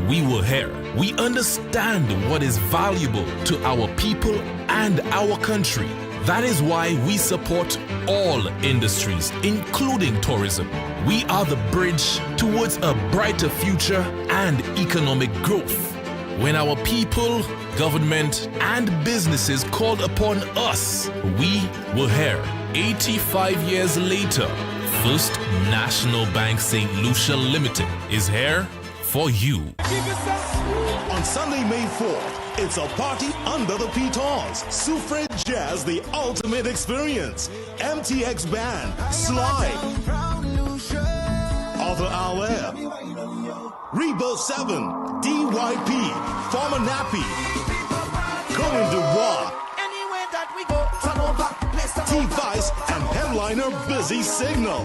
we were here. We understand what is valuable to our people and our country. That is why we support all industries, including tourism. We are the bridge towards a brighter future and economic growth. When our people, government, and businesses called upon us, we were here. 85 years later, First National Bank St. Lucia Limited is here for you. On Sunday, May 4th, it's a party under the pitons. Soufre Jazz, the ultimate experience. MTX Band, Slide, Arthur Alware, Rebel 7, DYP, Former Nappy, Cohen Dubois, T-Vice, and headliner Busy Signal.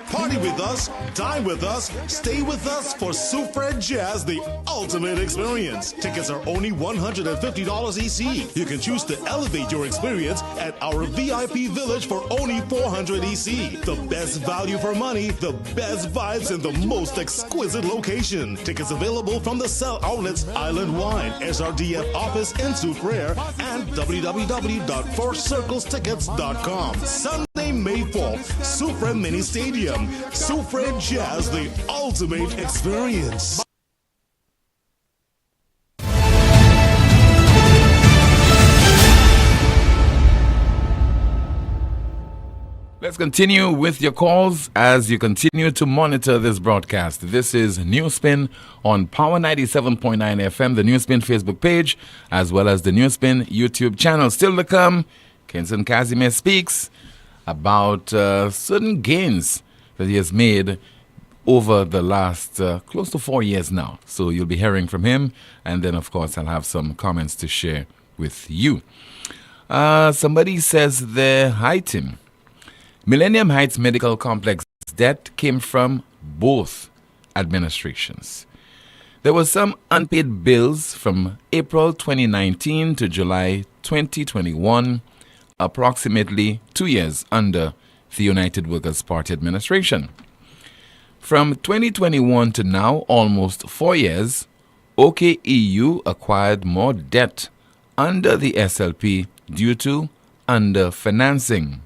Party with us, dine with us, stay with us for Soufre Jazz, the ultimate experience. Tickets are only $150 EC. You can choose to elevate your experience at our VIP village for only $400 EC. The best value for money, the best vibes, and the most exquisite location. Tickets available from the Cell Outlets, Island Wine, SRDF office in Soufre, and www.firstcirclestickets.com. Sunday, May 4th, Soufre Mini Stadium. Soufre Jazz, the ultimate experience. Let's continue with your calls as you continue to monitor this broadcast. This is NewsSpin on Power 97.9 FM, the NewsSpin Facebook page, as well as the NewsSpin YouTube channel. Still to come, Kenson Casimir speaks about certain gains that he has made over the last close to 4 years now. So you'll be hearing from him, and then, of course, I'll have some comments to share with you. Somebody says there, hi, Tim. Millennium Heights Medical Complex debt came from both administrations. There were some unpaid bills from April 2019 to July 2021, approximately 2 years under the United Workers' Party administration. From 2021 to now, almost 4 years, OKEU acquired more debt under the SLP due to underfinancing.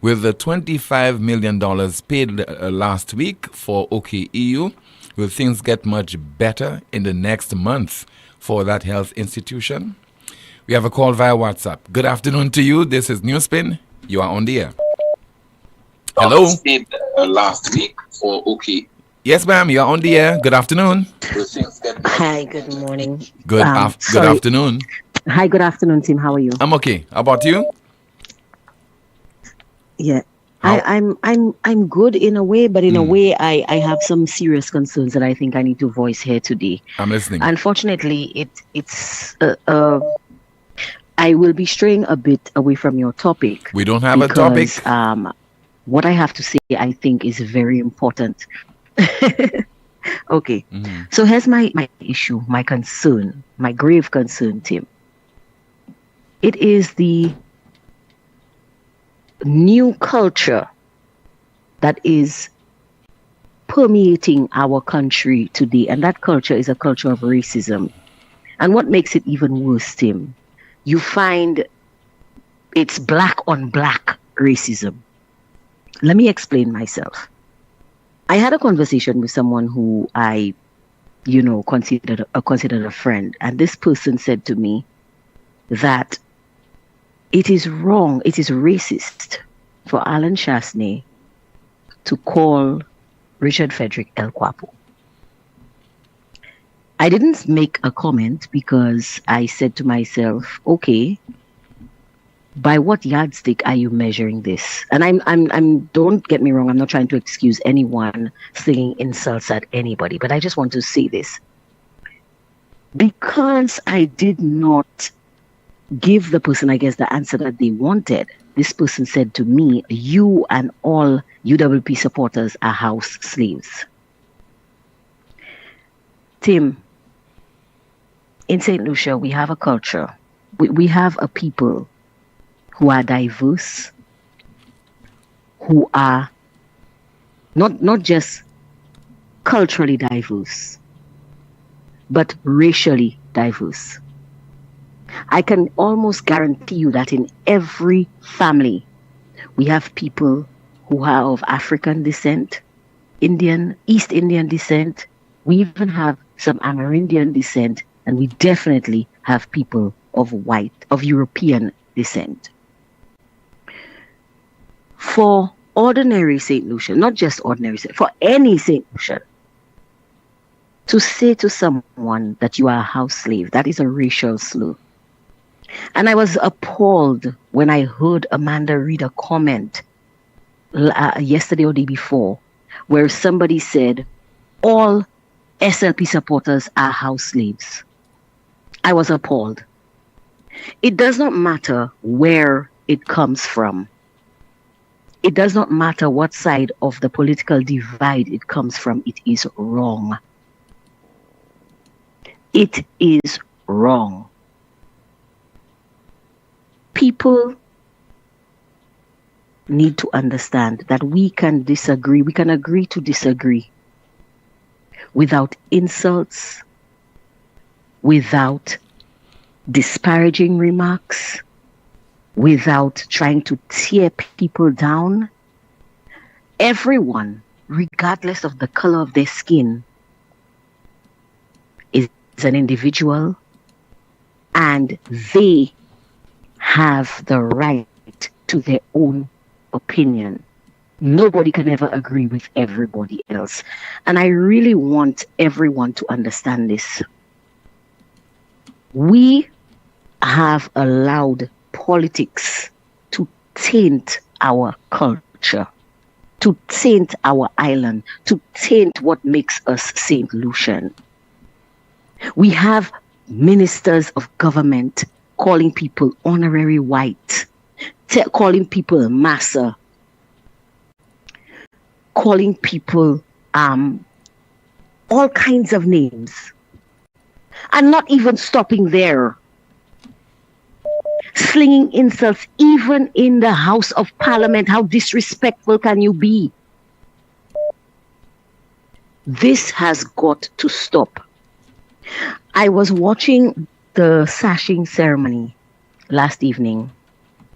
With the $25 million paid last week for OKEU, will things get much better in the next month for that health institution? We have a call via WhatsApp. Good afternoon to you. This is NewsSpin. You are on the air. Hello. Last week for OK. Yes, ma'am. You are on the air. Good afternoon. Hi, good morning. Good afternoon. Hi, good afternoon, Tim. How are you? I'm okay. How about you? Yeah. How- I'm good in a way, but in a way I have some serious concerns that I think I need to voice here today. I'm listening. Unfortunately, I will be straying a bit away from your topic. We don't have a topic. What I have to say, I think, is very important. Okay. So here's my issue, my concern, my grave concern, Tim. It is the new culture that is permeating our country today, and that culture is a culture of racism. And what makes it even worse, Tim, you find it's black on black racism. Let me explain myself. I had a conversation with someone who I, considered a friend, and this person said to me that it is wrong, it is racist for Alan Chasney to call Richard Frederick El Guapo. I didn't make a comment because I said to myself, okay, by what yardstick are you measuring this? And I'm don't get me wrong, I'm not trying to excuse anyone slinging insults at anybody, but I just want to say this. Because I did not give the person, I guess, the answer that they wanted, this person said to me, you and all UWP supporters are house slaves. Tim, in St. Lucia, we have a culture. We have a people who are diverse, who are not just culturally diverse, but racially diverse. I can almost guarantee you that in every family, we have people who are of African descent, East Indian descent. We even have some Amerindian descent, and we definitely have people of European descent. For ordinary St. Lucian, not just ordinary, for any St. Lucian, to say to someone that you are a house slave, that is a racial slur. And I was appalled when I heard Amanda read a comment yesterday or the day before, where somebody said, all SLP supporters are house slaves. I was appalled. It does not matter where it comes from. It does not matter what side of the political divide it comes from. It is wrong. It is wrong. People need to understand that we can disagree. We can agree to disagree without insults, without disparaging remarks, without trying to tear people down. Everyone, regardless of the color of their skin, is an individual, and they have the right to their own opinion. Nobody can ever agree with everybody else. And I really want everyone to understand this. We have allowed politics to taint our culture, to taint our island, to taint what makes us St. Lucian. We have ministers of government calling people honorary white, calling people massa, calling people all kinds of names, and not even stopping there, slinging insults even in the House of Parliament. How disrespectful can you be? This has got to stop. I was watching the sashing ceremony last evening.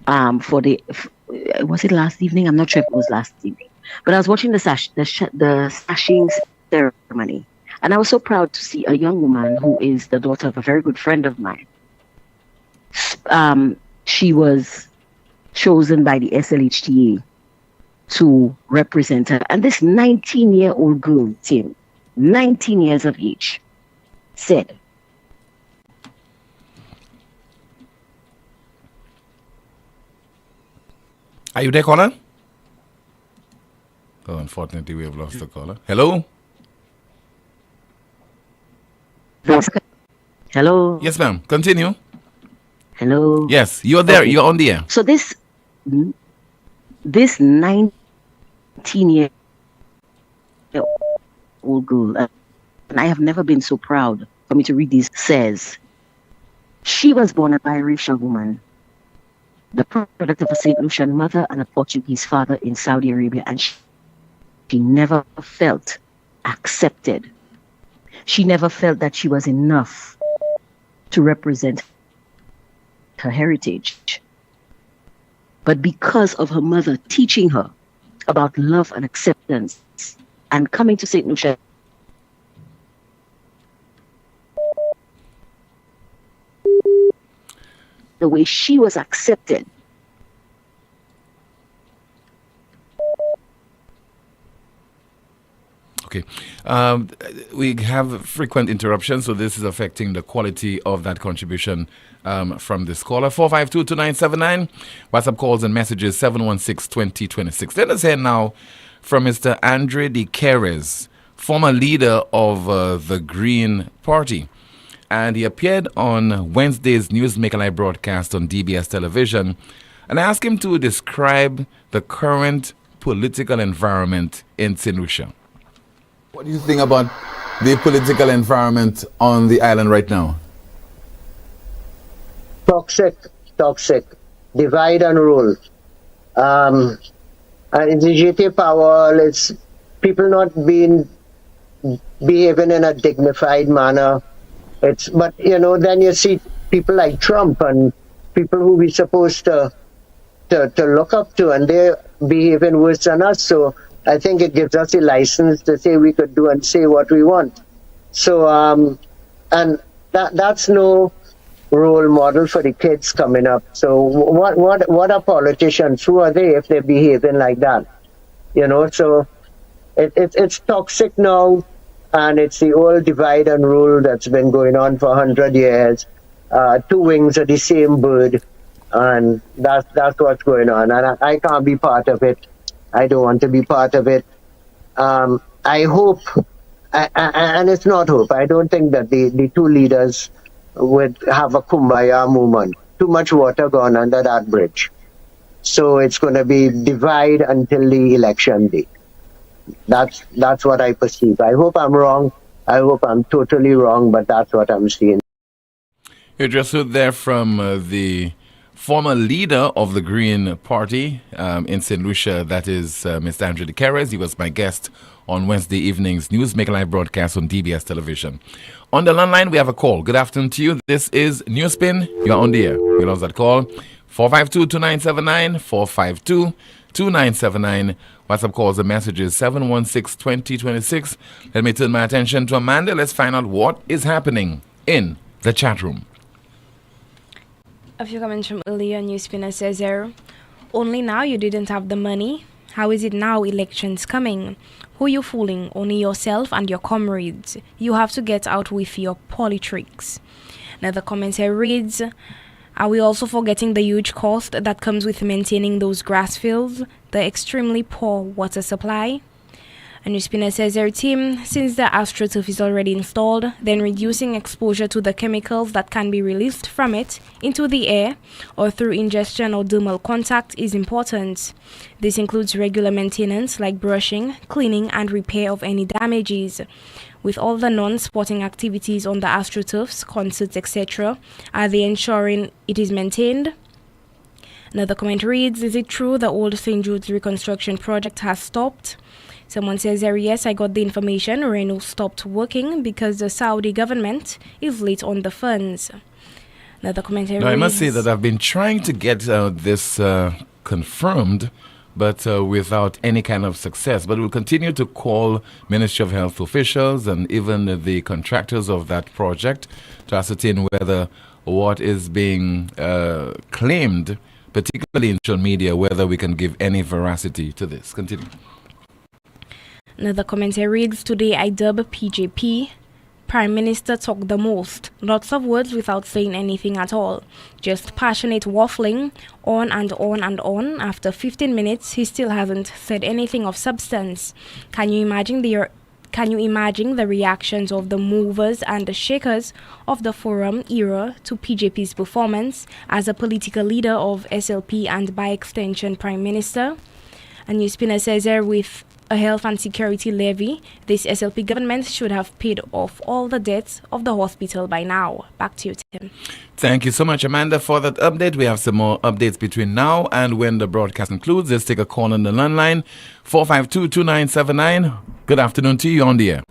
Was it last evening? I'm not sure if it was last evening. But I was watching the sashing ceremony. And I was so proud to see a young woman who is the daughter of a very good friend of mine. She was chosen by the SLHTA to represent her. And this 19-year-old girl, Tim, 19 years of age, said, "Are you there, Colin?" Unfortunately, we have lost the caller. Hello? Hello? Yes, ma'am. Continue. Hello? Yes, you're there. Okay. You're on the air. So this 19-year-old girl, and I have never been so proud for me to read this, says she was born a biracial woman, the product of a St. Lucian mother and a Portuguese father in Saudi Arabia, and she never felt accepted. She never felt that she was enough to represent her heritage. But because of her mother teaching her about love and acceptance and coming to St. Lucia, the way she was accepted. Okay. We have frequent interruptions, so this is affecting the quality of that contribution from this caller. 452-2979. WhatsApp calls and messages 716-2026. Let us hear now from Mr. Andre decay, former leader of the Green Party. And he appeared on Wednesday's Newsmaker Live broadcast on DBS television. And I asked him to describe the current political environment in St. Lucia. What do you think about the political environment on the island right now? Toxic, divide and rule. And in the GT power, it's people not behaving in a dignified manner. But then you see people like Trump and people who we supposed to look up to, and they're behaving worse than us. So I think it gives us a license to say we could do and say what we want. So and that's no role model for the kids coming up. So what are politicians? Who are they if they're behaving like that? So it's toxic now. And it's the old divide and rule that's been going on for 100 years. Two wings of the same bird. And that's what's going on. And I can't be part of it. I don't want to be part of it. I hope, and it's not hope, I don't think that the two leaders would have a kumbaya moment. Too much water gone under that bridge. So it's going to be divide until the election day. That's what I perceive. I hope I'm wrong. I hope I'm totally wrong, but that's what I'm seeing. You just heard there from the former leader of the Green Party in St. Lucia, that is Mr. Andre decay. He was my guest on Wednesday evening's Newsmaker Live broadcast on DBS television. On the landline, we have a call. Good afternoon to you. This is NewsSpin. You're on the air. We lost that call. 452-2979, 452-2979. WhatsApp calls and messages 716-2026. Let me turn my attention to Amanda. Let's find out what is happening in the chat room. A few comments from earlier. NewsSpinner says there, only now you didn't have the money. How is it now elections coming? Who you fooling? Only yourself and your comrades. You have to get out with your politics. Another comment here reads, are we also forgetting the huge cost that comes with maintaining those grass fields, the extremely poor water supply? And NewsSpinner says their team, since the AstroTurf is already installed, then reducing exposure to the chemicals that can be released from it into the air or through ingestion or dermal contact is important. This includes regular maintenance like brushing, cleaning and repair of any damages. With all the non-sporting activities on the AstroTurfs, concerts, etc., are they ensuring it is maintained? Another comment reads, is it true the old St. Jude's reconstruction project has stopped? Someone says there, yes, I got the information. Reno stopped working because the Saudi government is late on the funds. Another comment reads, I must say that I've been trying to get this confirmed, but without any kind of success. But we'll continue to call Ministry of Health officials and even the contractors of that project to ascertain whether what is being claimed, particularly in social media, whether we can give any veracity to this. Continue. Another comment reads, today I dub PJP Prime Minister talked the most. Lots of words without saying anything at all. Just passionate waffling on and on and on. After 15 minutes, he still hasn't said anything of substance. Can you imagine the reactions of the movers and the shakers of the forum era to PJP's performance as a political leader of SLP and by extension Prime Minister? A NewsSpinner says here, with a health and security levy, this SLP government should have paid off all the debts of the hospital by now. Back to you, Tim. Thank you so much, Amanda, for that update. We have some more updates between now and when the broadcast concludes. Let's take a call on the landline, 452-2979. Good afternoon to you on the air.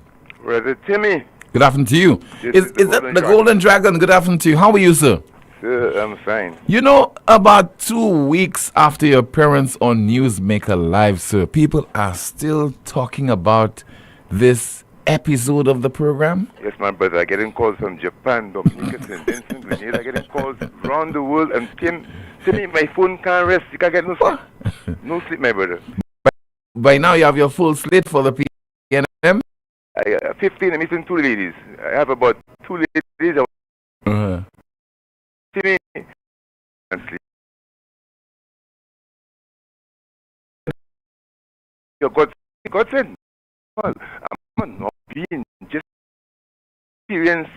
Brother Timmy. Good afternoon to you. Is that the Golden Dragon? Good afternoon to you. How are you, sir? Sir, I'm fine. You know, about 2 weeks after your appearance on Newsmaker Live, sir, people are still talking about this episode of the program? Yes, my brother. I'm getting calls from Japan, Dominica, St. Vincent, Grenada. I'm getting calls around the world. And Timmy, my phone can't rest. You can't get no sleep. No sleep, my brother. By now, you have your full slate for the PNM? 15, I'm missing 2 ladies. I have about 2 ladies. Timmy, and sleep. Your God said, well, I'm not being just experience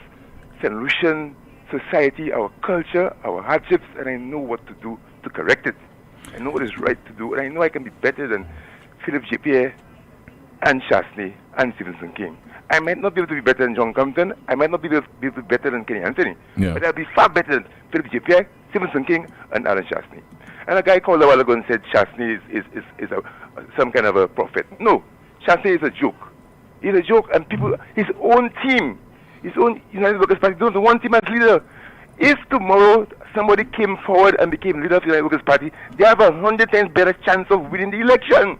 St. Lucian society, our culture, our hardships, and I know what to do to correct it. I know what is right to do, and I know I can be better than Philip J. Pierre and Chasney and Stevenson King. I might not be able to be better than John Compton. I might not be able to be better than Kenny Anthony. Yeah. But I'll be far better than Philip J. Pierre, Stevenson King, and Alan Chasney. And a guy called a while ago and said Chasney is some kind of a prophet. No, Chasney is a joke. He's a joke, and people, his own team, his own United Workers' Party, don't want him as leader. If tomorrow somebody came forward and became leader of the United Workers' Party, they have 100 times better chance of winning the election.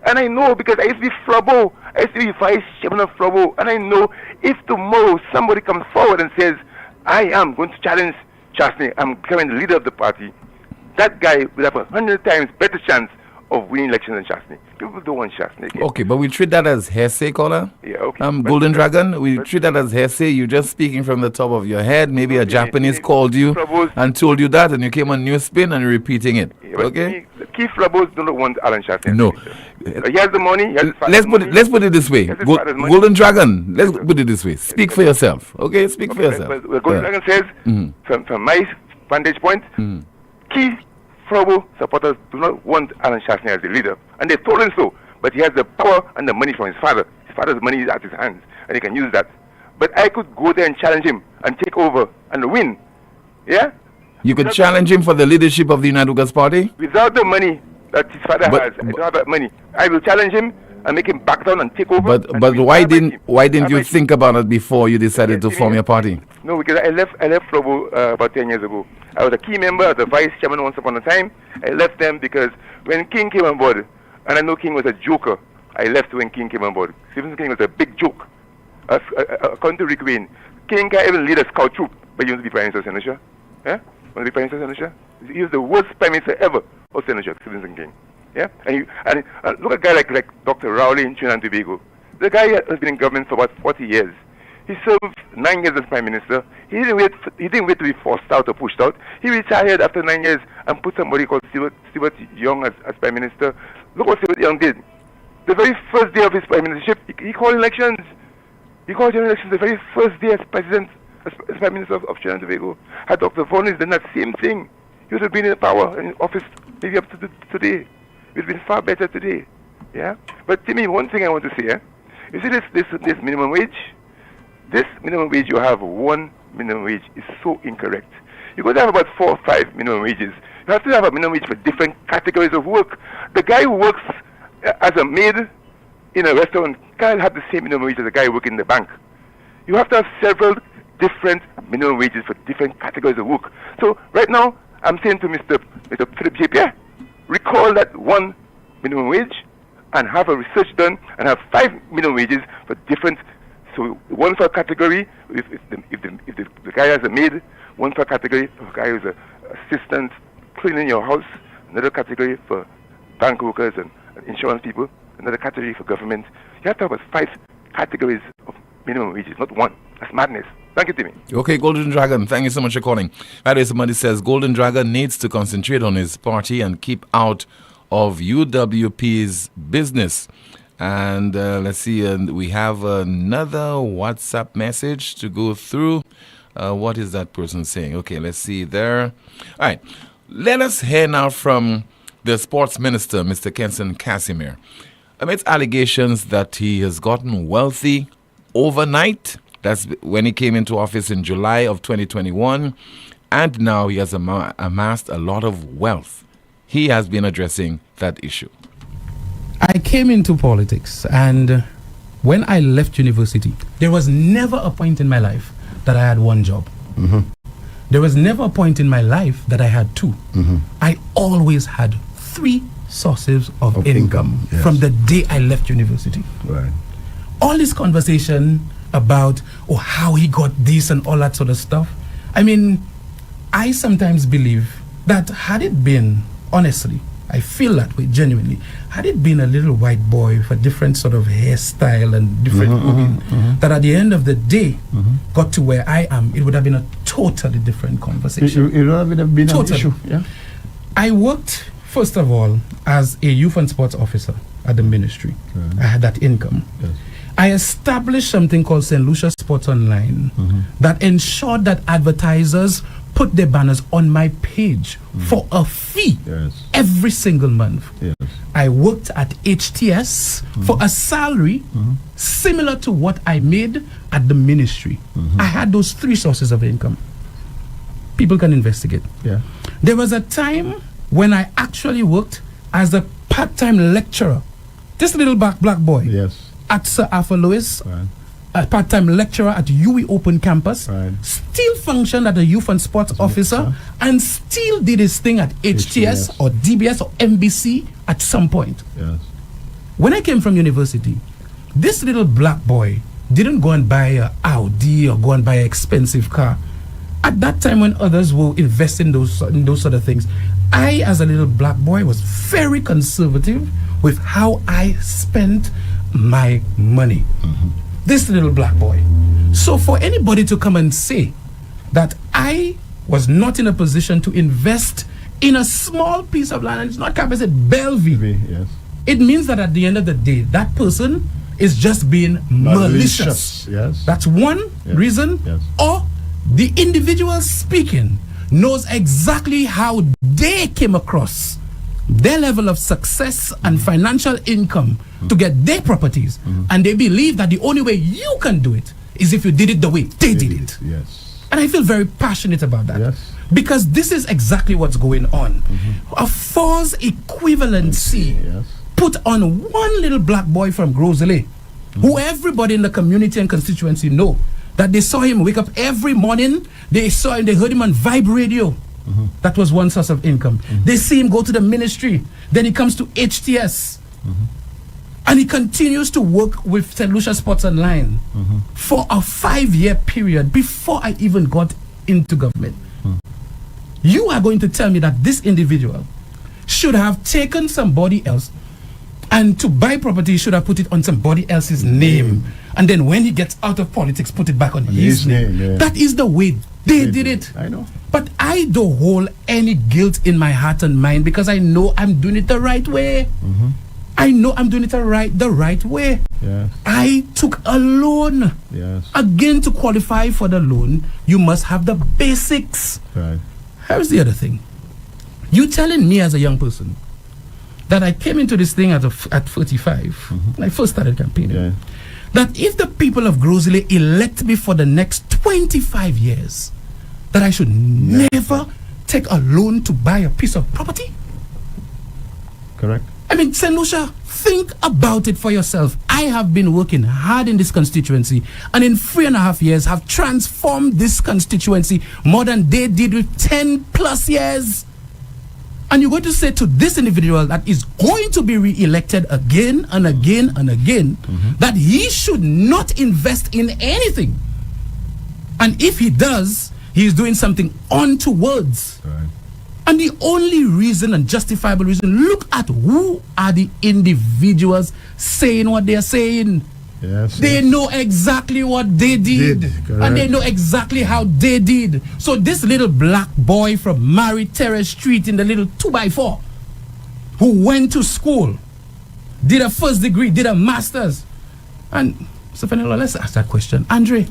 And I know because I used to be Flobo. I used to be vice chairman of Flobo. And I know if tomorrow somebody comes forward and says, I am going to challenge Chasney, I'm becoming the leader of the party, that guy will have 100 times better chance of winning elections than Chasney. People don't want Chasney again. Okay, but we treat that as hearsay, caller. Yeah, okay. Golden Dragon, we treat that as hearsay. You're just speaking from the top of your head. Maybe a Japanese called you and told you that, and you came on NewsSpin and you're repeating it. Yeah, okay? Keith Labos don't want Alan Chasney. No. He has the money. Let's put it this way. Golden Dragon, let's put it this way. Speak for yourself. Okay? Speak for yourself. But Golden Dragon says, from my vantage point, Keith Flobo supporters do not want Alan Chasney as the leader. And they told him so. But he has the power and the money from his father. His father's money is at his hands. And he can use that. But I could go there and challenge him and take over and win. Yeah? You could challenge him for the leadership of the United Workers' Party? Without the money that his father has. I don't have that money. I will challenge him and make him back down and take over. But why didn't you think about it before you decided to form your party? No, because I left Flobo about 10 years ago. I was a key member, I was a vice chairman once upon a time. I left them because when King came on board, and I know King was a joker, I left when King came on board. Stephen King was a big joke. According to Rick Wayne, King can't even lead a scout troop, but he wants to be Prime Minister of Senator. Yeah? Want to be Prime Minister of Senator? He was the worst Prime Minister ever of Senator, Stephen King. Yeah? And look at a guy like Dr. Rowley in Trinidad and Tobago. The guy has been in government for about 40 years. He served 9 years as Prime Minister. He didn't wait to be forced out or pushed out. He retired after 9 years and put somebody called Stewart Young as Prime Minister. Look what Stewart Young did. The very first day of his Prime Ministership, he called elections. He called general elections the very first day as President, as Prime Minister of Trinidad and Tobago. Had Dr. Vaughan done that same thing, he would have been in power in office maybe up to today. It would have been far better today. Yeah? But Timmy, one thing I want to say, you see this minimum wage? This minimum wage, you have one minimum wage, is so incorrect. You're going to have about 4 or 5 minimum wages. You have to have a minimum wage for different categories of work. The guy who works as a maid in a restaurant can't have the same minimum wage as the guy working in the bank. You have to have several different minimum wages for different categories of work. So right now, I'm saying to Mr. Philip J. Pierre, recall that one minimum wage and have a research done and have 5 minimum wages for different. So one for a category, if the guy has a maid, one for a category for a guy who's an assistant cleaning your house, another category for bank workers and insurance people, another category for government. You have to have 5 categories of minimum wages, not one. That's madness. Thank you, Timmy. Okay, Golden Dragon, thank you so much for calling. By the way, somebody says Golden Dragon needs to concentrate on his party and keep out of UWP's business. And let's see, we have another WhatsApp message to go through. What is that person saying? Okay, let's see there. All right, let us hear now from the sports minister, Mr. Kenson Casimir. Amidst allegations that he has gotten wealthy overnight, that's when he came into office in July of 2021, and now he has amassed a lot of wealth. He has been addressing that issue. I came into politics, and when I left university, there was never a point in my life that I had one job. There was never a point in my life that I had two. I always had 3 sources of income yes. from the day I left university. Right. All this conversation about how he got this and all that sort of stuff. I mean, I sometimes believe that had it been, honestly, I feel that way genuinely, had it been a little white boy with a different sort of hairstyle and different clothing, that at the end of the day got to where I am, it would have been a totally different conversation. It would have been an issue. Yeah. I worked, first of all, as a youth and sports officer at the ministry. I had that income. Yes. I established something called St. Lucia Sports Online that ensured that advertisers put their banners on my page for a fee every single month. Yes. I worked at HTS for a salary similar to what I made at the ministry. I had those 3 sources of income. People can investigate. Yeah. There was a time when I actually worked as a part-time lecturer. This little black boy. Yes. At Sir Arthur Lewis, a part-time lecturer at UE Open Campus, still functioned as a youth and sports officer, and still did his thing at HTS or DBS or MBC at some point. Yes. When I came from university, this little black boy didn't go and buy an Audi or go and buy an expensive car. At that time when others were investing in those sort of things, I, as a little black boy, was very conservative with how I spent my money. This little black boy. So for anybody to come and say that I was not in a position to invest in a small piece of land, and it's not campus at Bellevue, yes. It means that at the end of the day, that person is just being malicious. Yes. That's one reason. Yes. Or the individual speaking knows exactly how they came across their level of success and financial income to get their properties, and they believe that the only way you can do it is if you did it the way they did it. Yes. And I feel very passionate about that. Yes. Because this is exactly what's going on. A false equivalency put on one little black boy from Grosley, who everybody in the community and constituency know that they saw him wake up every morning, they heard him on Vibe Radio. That was one source of income. They see him go to the ministry, then he comes to HTS, and he continues to work with St. Lucia Sports Online for a 5-year period before I even got into government. You are going to tell me that this individual should have taken somebody else, and to buy property, he should have put it on somebody else's name, and then when he gets out of politics, put it back on his name. Yeah. That is the way they did it. I know. But I don't hold any guilt in my heart and mind, because I know I'm doing it the right way. I know I'm doing it the right way. Yes. I took a loan. Yes. Again, to qualify for the loan, you must have the basics. Right. Here's the other thing. You telling me as a young person that I came into this thing at 35, when I first started campaigning, that if the people of Grosley elect me for the next 25 years, that I should never take a loan to buy a piece of property? Correct. I mean, St. Lucia, think about it for yourself. I have been working hard in this constituency, and in 3.5 years have transformed this constituency more than they did with 10 plus years. And you're going to say to this individual that is going to be re-elected again and again and again that he should not invest in anything. And if he does, he is doing something untowards. Right. And the only reason and justifiable reason, look at who are the individuals saying what they are saying. Yes. They know exactly what they did. And they know exactly how they did. So this little black boy from Mary Terrace Street in the little 2x4 who went to school, did a first degree, did a master's. And Mr. Fenelon, let's ask that question. Andre,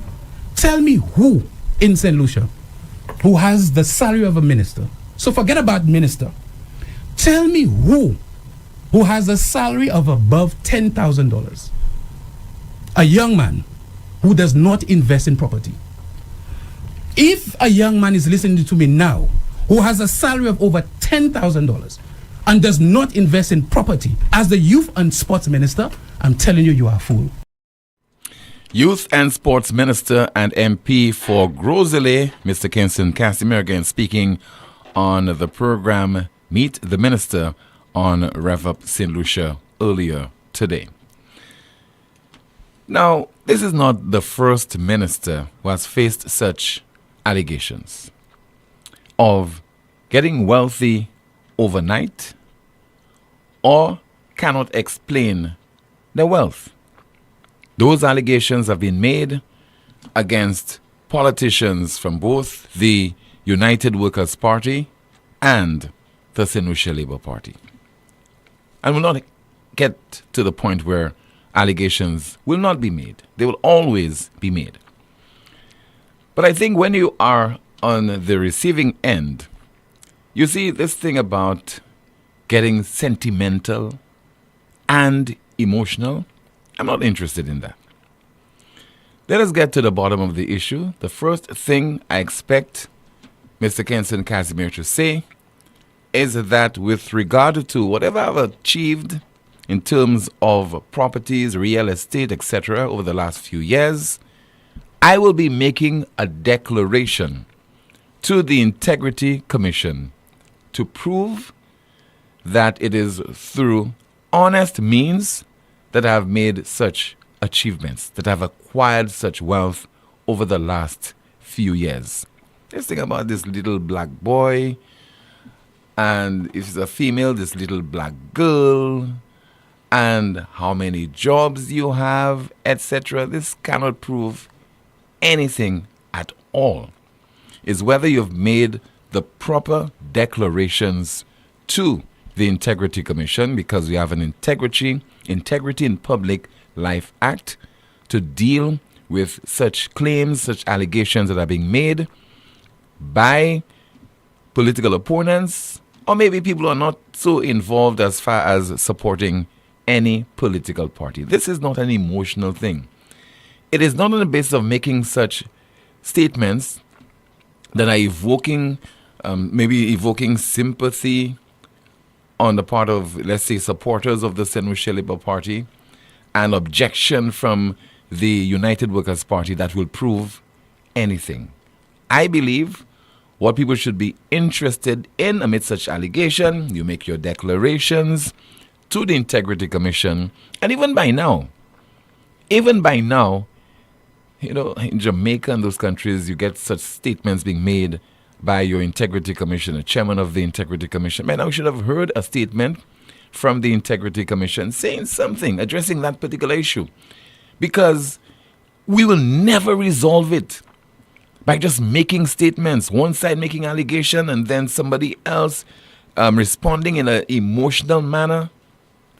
tell me who in St. Lucia who has the salary of a minister. So forget about minister. Tell me who has a salary of above $10,000. A young man who does not invest in property. If a young man is listening to me now who has a salary of over $10,000 and does not invest in property as the youth and sports minister, I'm telling you, you are a fool. Youth and Sports Minister and MP for Grosley, Mr. Kingston Casimir, again speaking on the program Meet the Minister on Rev Up St. Lucia earlier today. Now, this is not the first minister who has faced such allegations of getting wealthy overnight or cannot explain their wealth. Those allegations have been made against politicians from both the United Workers' Party and the St. Lucia Labour Party. And will not get to the point where allegations will not be made. They will always be made. But I think when you are on the receiving end, you see this thing about getting sentimental and emotional. I'm not interested in that. Let us get to the bottom of the issue. The first thing I expect Mr. Kingston Casimir to say is that with regard to whatever I've achieved in terms of properties, real estate, etc., over the last few years, I will be making a declaration to the Integrity Commission to prove that it is through honest means that I have made such achievements, that I have acquired such wealth over the last few years. Let's think about this little black boy, and if it's a female, this little black girl, and how many jobs you have, etc. This cannot prove anything at all. It's whether you've made the proper declarations to the Integrity Commission, because we have an Integrity in Public Life Act to deal with such claims, such allegations that are being made by political opponents, or maybe people who are not so involved as far as supporting any political party. This is not an emotional thing. It is not on the basis of making such statements that are evoking, maybe evoking sympathy on the part of, let's say, supporters of the St. Lucia Labour Party and objection from the United Workers' Party that will prove anything. I believe what people should be interested in amid such allegation, you make your declarations to the Integrity Commission, and even by now, you know, in Jamaica and those countries, you get such statements being made by your Integrity Commission, the chairman of the Integrity Commission. Man, I should have heard a statement from the Integrity Commission saying something, addressing that particular issue, because we will never resolve it by just making statements, one side making allegation and then somebody else responding in an emotional manner.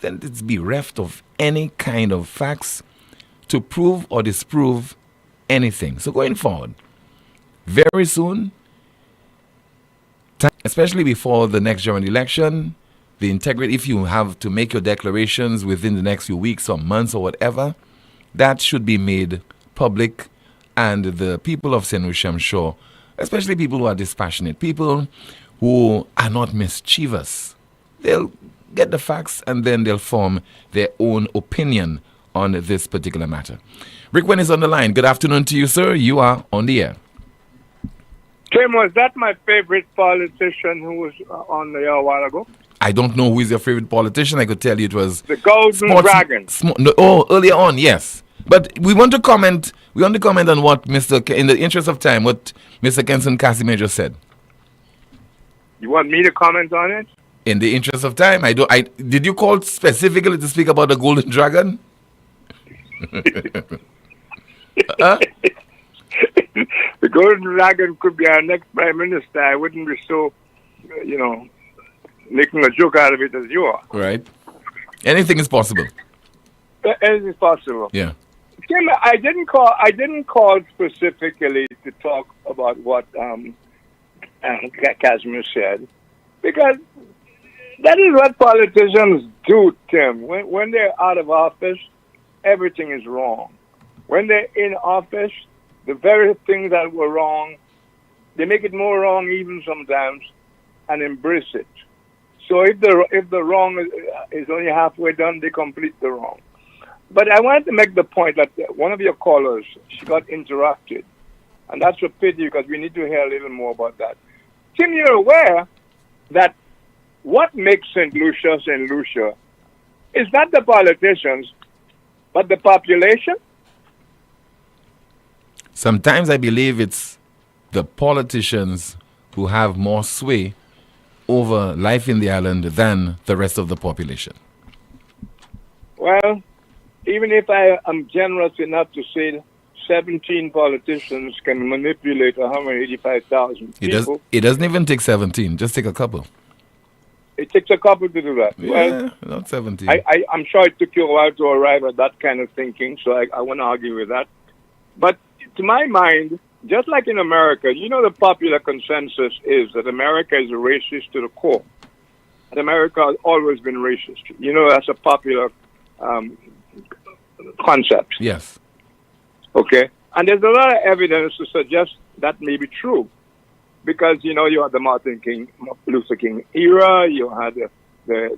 Then it's bereft of any kind of facts to prove or disprove anything. So going forward, very soon, especially before the next general election, the integrity, if you have to make your declarations within the next few weeks or months or whatever, that should be made public. And the people of St. Lucia, I'm sure, especially people who are dispassionate, people who are not mischievous, they'll get the facts and then they'll form their own opinion on this particular matter. Rick Wen is on the line. Good afternoon to you, sir. You are on the air. Tim, was that my favorite politician who was on the air a while ago? I don't know who is your favorite politician. I could tell you it was the Golden Dragon. Earlier on, yes. But we want to comment. We want to comment on what in the interest of time, what Mr. Kingston Casimir just said. You want me to comment on it? In the interest of time, did you call specifically to speak about the Golden Dragon? The Golden Dragon could be our next prime minister. I wouldn't be so, making a joke out of it as you are. Right. Anything is possible. Anything is possible. Yeah. Kim, I didn't call specifically to talk about what Casimir said, because that is what politicians do, Tim. When they're out of office, everything is wrong. When they're in office, the very things that were wrong, they make it more wrong even sometimes, and embrace it. So if the wrong is only halfway done, they complete the wrong. But I wanted to make the point that one of your callers, she got interrupted. And that's a pity because we need to hear a little more about that. Tim, you're aware that what makes St. Lucia St. Lucia is not the politicians, but the population? Sometimes I believe it's the politicians who have more sway over life in the island than the rest of the population. Well, even if I am generous enough to say 17 politicians can manipulate 185,000 people. It doesn't even take 17. Just take a couple. It takes a couple to do that. Yeah, Well, not 17. I'm sure it took you a while to arrive at that kind of thinking, so I won't argue with that. But to my mind, just like in America, the popular consensus is that America is racist to the core. And America has always been racist. That's a popular concept. Yes. Okay? And there's a lot of evidence to suggest that may be true. Because, you had the Martin Luther King era, you had the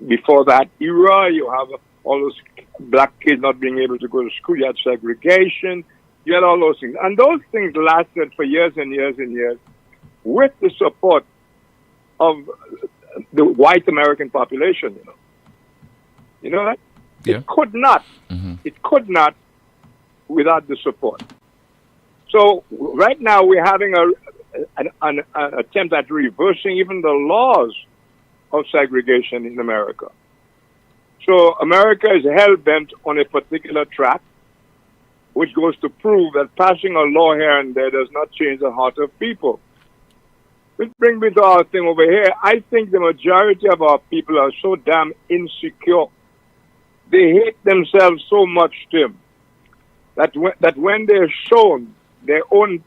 before that era, you have all those black kids not being able to go to school, you had segregation, you had all those things. And those things lasted for years and years and years with the support of the white American population, You know that? Yeah. It could not. Mm-hmm. It could not without the support. So right now we're having an attempt at reversing even the laws of segregation in America. So America is hell-bent on a particular track, which goes to prove that passing a law here and there does not change the heart of people. Which brings me to our thing over here. I think the majority of our people are so damn insecure. They hate themselves so much, Tim, that when they're shown their own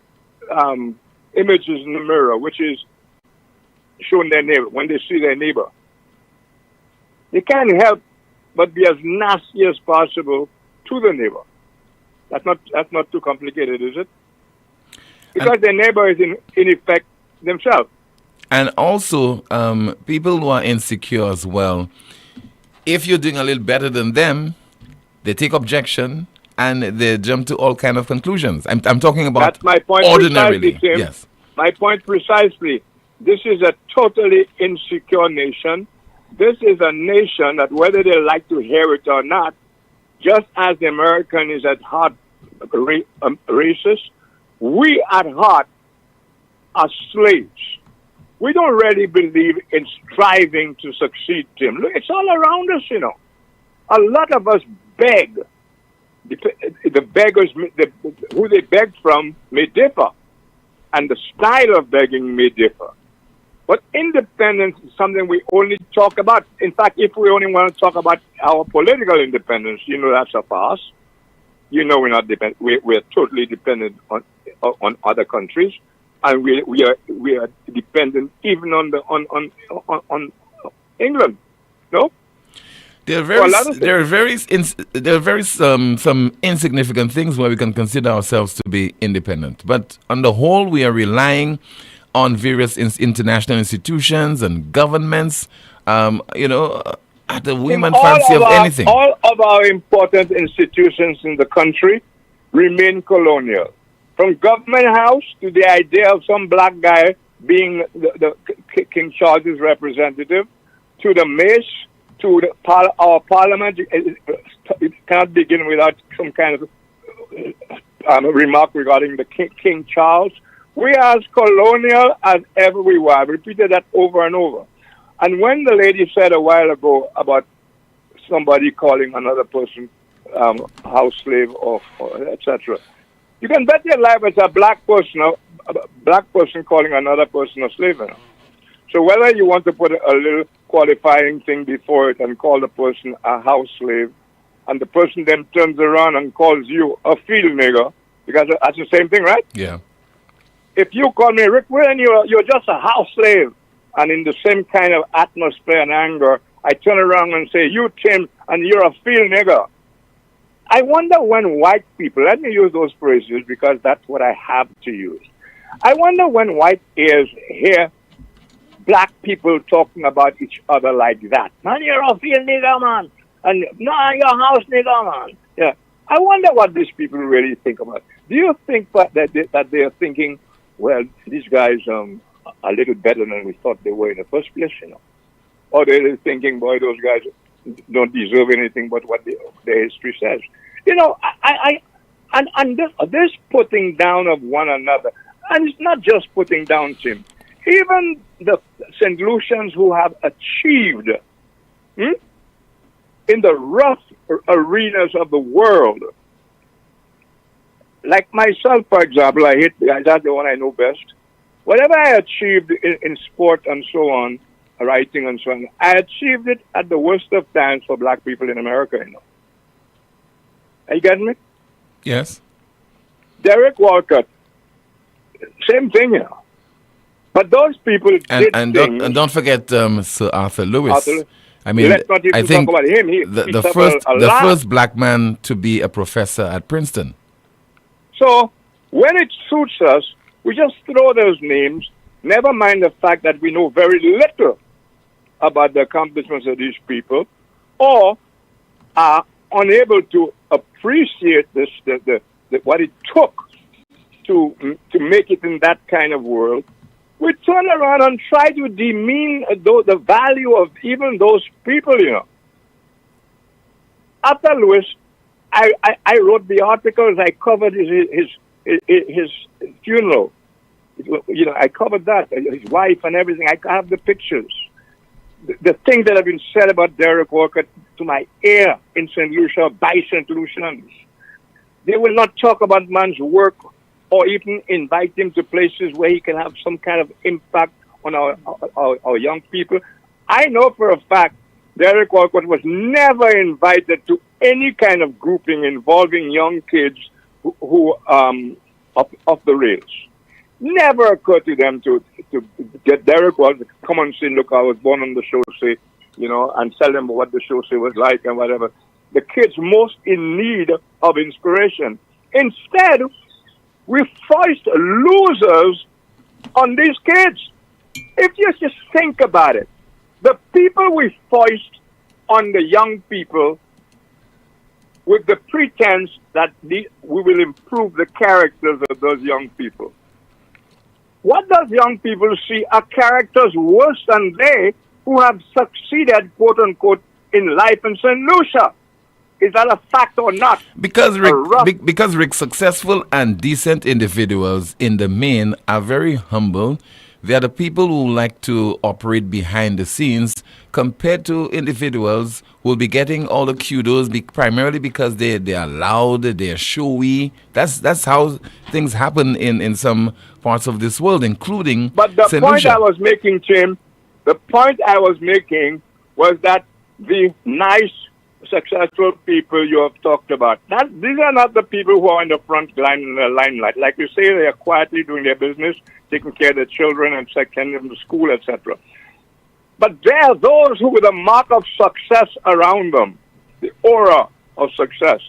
images in the mirror, which is showing their neighbor, when they see their neighbor, they can't help but be as nasty as possible to the neighbor. That's not too complicated, is it? Because their neighbor is in effect themselves. And also, people who are insecure as well, if you're doing a little better than them, they take objection and they jump to all kind of conclusions. I'm talking about That's my point ordinarily. precisely, Tim. Yes. My point precisely. This is a totally insecure nation. This is a nation that, whether they like to hear it or not, just as the American is at heart racist, we at heart are slaves. We don't really believe in striving to succeed, Tim. Look, it's all around us, A lot of us beg. The beggars, who they beg from, may differ. And the style of begging may differ. But independence is something we only talk about. In fact, if we only want to talk about our political independence, that's a farce. We're not dependent. We're totally dependent on other countries, and we are dependent even on England. No. There are very some insignificant things where we can consider ourselves to be independent, but on the whole, we are relying on various international institutions and governments. At the women fancy of anything. All of our important institutions in the country remain colonial. From Government House to the idea of some black guy being the King Charles's representative, to the mace, to our parliament. It cannot begin without some kind of remark regarding the King Charles. We are as colonial as ever we were. I repeated that over and over. And when the lady said a while ago about somebody calling another person house slave or etc. You can bet your life it's a black person calling another person a slave. You know? So whether you want to put a little qualifying thing before it and call the person a house slave, and the person then turns around and calls you a field nigger, because that's the same thing, right? Yeah. If you call me Rick Willen, you're just a house slave. And in the same kind of atmosphere and anger, I turn around and say, you Tim, and you're a field nigger. I wonder when white people, let me use those phrases because that's what I have to use. I wonder when white ears hear black people talking about each other like that. Man, you're a field nigger, man. And no, you're a house nigger, man. Yeah. I wonder what these people really think about. Do you think that they're thinking, well, these guys are a little better than we thought they were in the first place, you know? Or they're thinking, boy, those guys don't deserve anything but what their history says. You know, this putting down of one another, and it's not just putting down, Tim. Even the St. Lucians who have achieved in the rough arenas of the world, like myself, for example, that's the one I know best. Whatever I achieved in sport and so on, writing and so on, I achieved it at the worst of times for black people in America, you know. Are you getting me? Yes. Derek Walcott, same thing, you know. But those people and don't forget Sir Arthur Lewis. I mean, let's not even I think talk about him. the first black man to be a professor at Princeton. So when it suits us, we just throw those names, never mind the fact that we know very little about the accomplishments of these people, or are unable to appreciate what it took to make it in that kind of world. We turn around and try to demean the value of even those people, you know. After Lewis, I wrote the articles, I covered his funeral. You know, I covered that, his wife and everything. I have the pictures. The things that have been said about Derek Walker to my ear in St. Lucia by St. Lucians. They will not talk about man's work or even invite him to places where he can have some kind of impact on our young people. I know for a fact Derek Walcott was never invited to any kind of grouping involving young kids who off the rails. Never occurred to them to get Derek Walcott to come and say, look, I was born on the show, say, you know, and tell them what the show say was like and whatever. The kids most in need of inspiration. Instead, we foist losers on these kids. If you just think about it, the people we foist on the young people with the pretense that we will improve the characters of those young people. What does young people see are characters worse than they who have succeeded, quote unquote, in life in St. Lucia? Is that a fact or not? Because Rick, successful and decent individuals in the main are very humble. They are the people who like to operate behind the scenes compared to individuals who will be getting all the kudos primarily because they are loud, they are showy. That's how things happen in some parts of this world, including But the St. point Lucia. I was making, Tim, the point I was making was that the nice, successful people you have talked about, these are not the people who are in the front line in the limelight. Like you say, they are quietly doing their business, taking care of their children and sending them to school, etc. But there are those who, with a mark of success around them, the aura of success,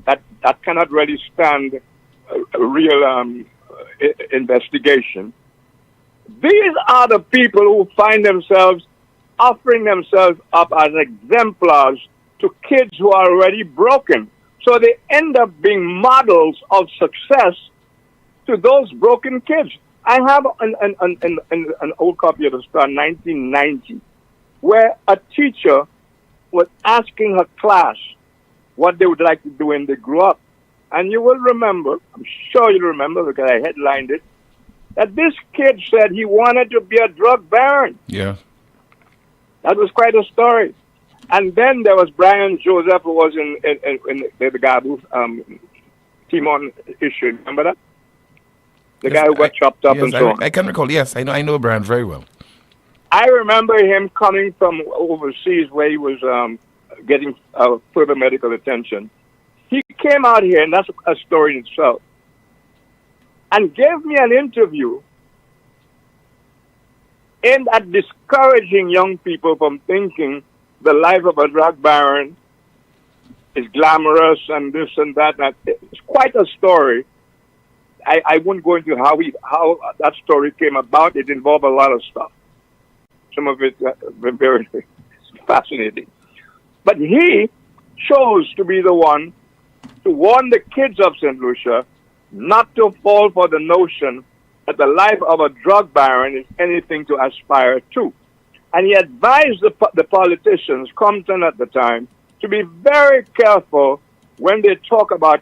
that cannot really stand a real investigation. These are the people who find themselves offering themselves up as exemplars to kids who are already broken. So they end up being models of success to those broken kids. I have an old copy of the Star, 1990, where a teacher was asking her class what they would like to do when they grew up. And you will remember, I'm sure you'll remember because I headlined it, that this kid said he wanted to be a drug baron. Yeah. That was quite a story. And then there was Brian Joseph, who was in the Gabu Timon issue. Remember that? The guy who got chopped up and so on. I can recall. Yes, I know Brian very well. I remember him coming from overseas where he was getting further medical attention. He came out here, and that's a story in itself, and gave me an interview aimed at discouraging young people from thinking the life of a drug baron is glamorous and this and that. It's quite a story. I wouldn't go into how that story came about. It involved a lot of stuff. Some of it very fascinating. But he chose to be the one to warn the kids of St. Lucia not to fall for the notion that the life of a drug baron is anything to aspire to. And he advised the politicians, Compton at the time, to be very careful when they talk about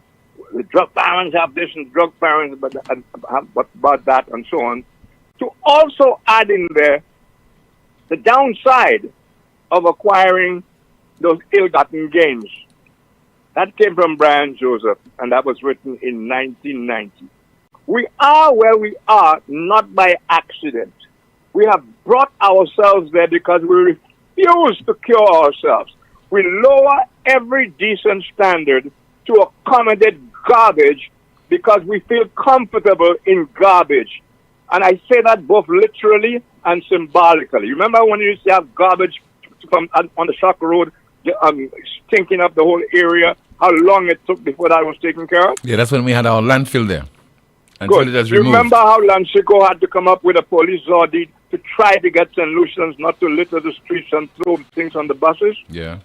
the drug barons have this and drug barons about that and so on, to also add in there the downside of acquiring those ill-gotten gains. That came from Brian Joseph, and that was written in 1990. We are where we are not by accident. We have brought ourselves there because we refuse to cure ourselves. We lower every decent standard to accommodate garbage because we feel comfortable in garbage. And I say that both literally and symbolically. Remember when you used to have garbage from on the Shock Road, stinking up the whole area, how long it took before that was taken care of? Yeah, that's when we had our landfill there. Good. Remember how Lanchico had to come up with a police audit to try to get St. Lucians not to litter the streets and throw things on the buses? Yeah.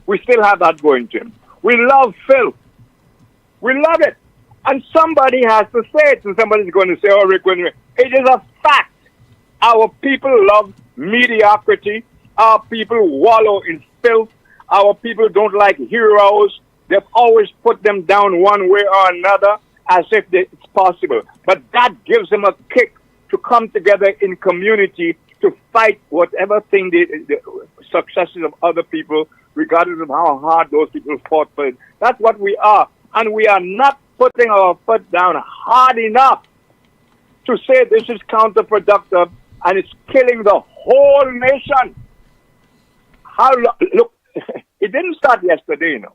We still have that going, Tim. We love filth. We love it. And somebody has to say it, and somebody's going to say, oh, Rick, it is a fact. Our people love mediocrity. Our people wallow in filth. Our people don't like heroes. They've always put them down one way or another as if it's possible. But that gives them a kick to come together in community to fight whatever thing the successes of other people, regardless of how hard those people fought for it. That's what we are. And we are not putting our foot down hard enough to say this is counterproductive and it's killing the whole nation. Look, it didn't start yesterday, you know.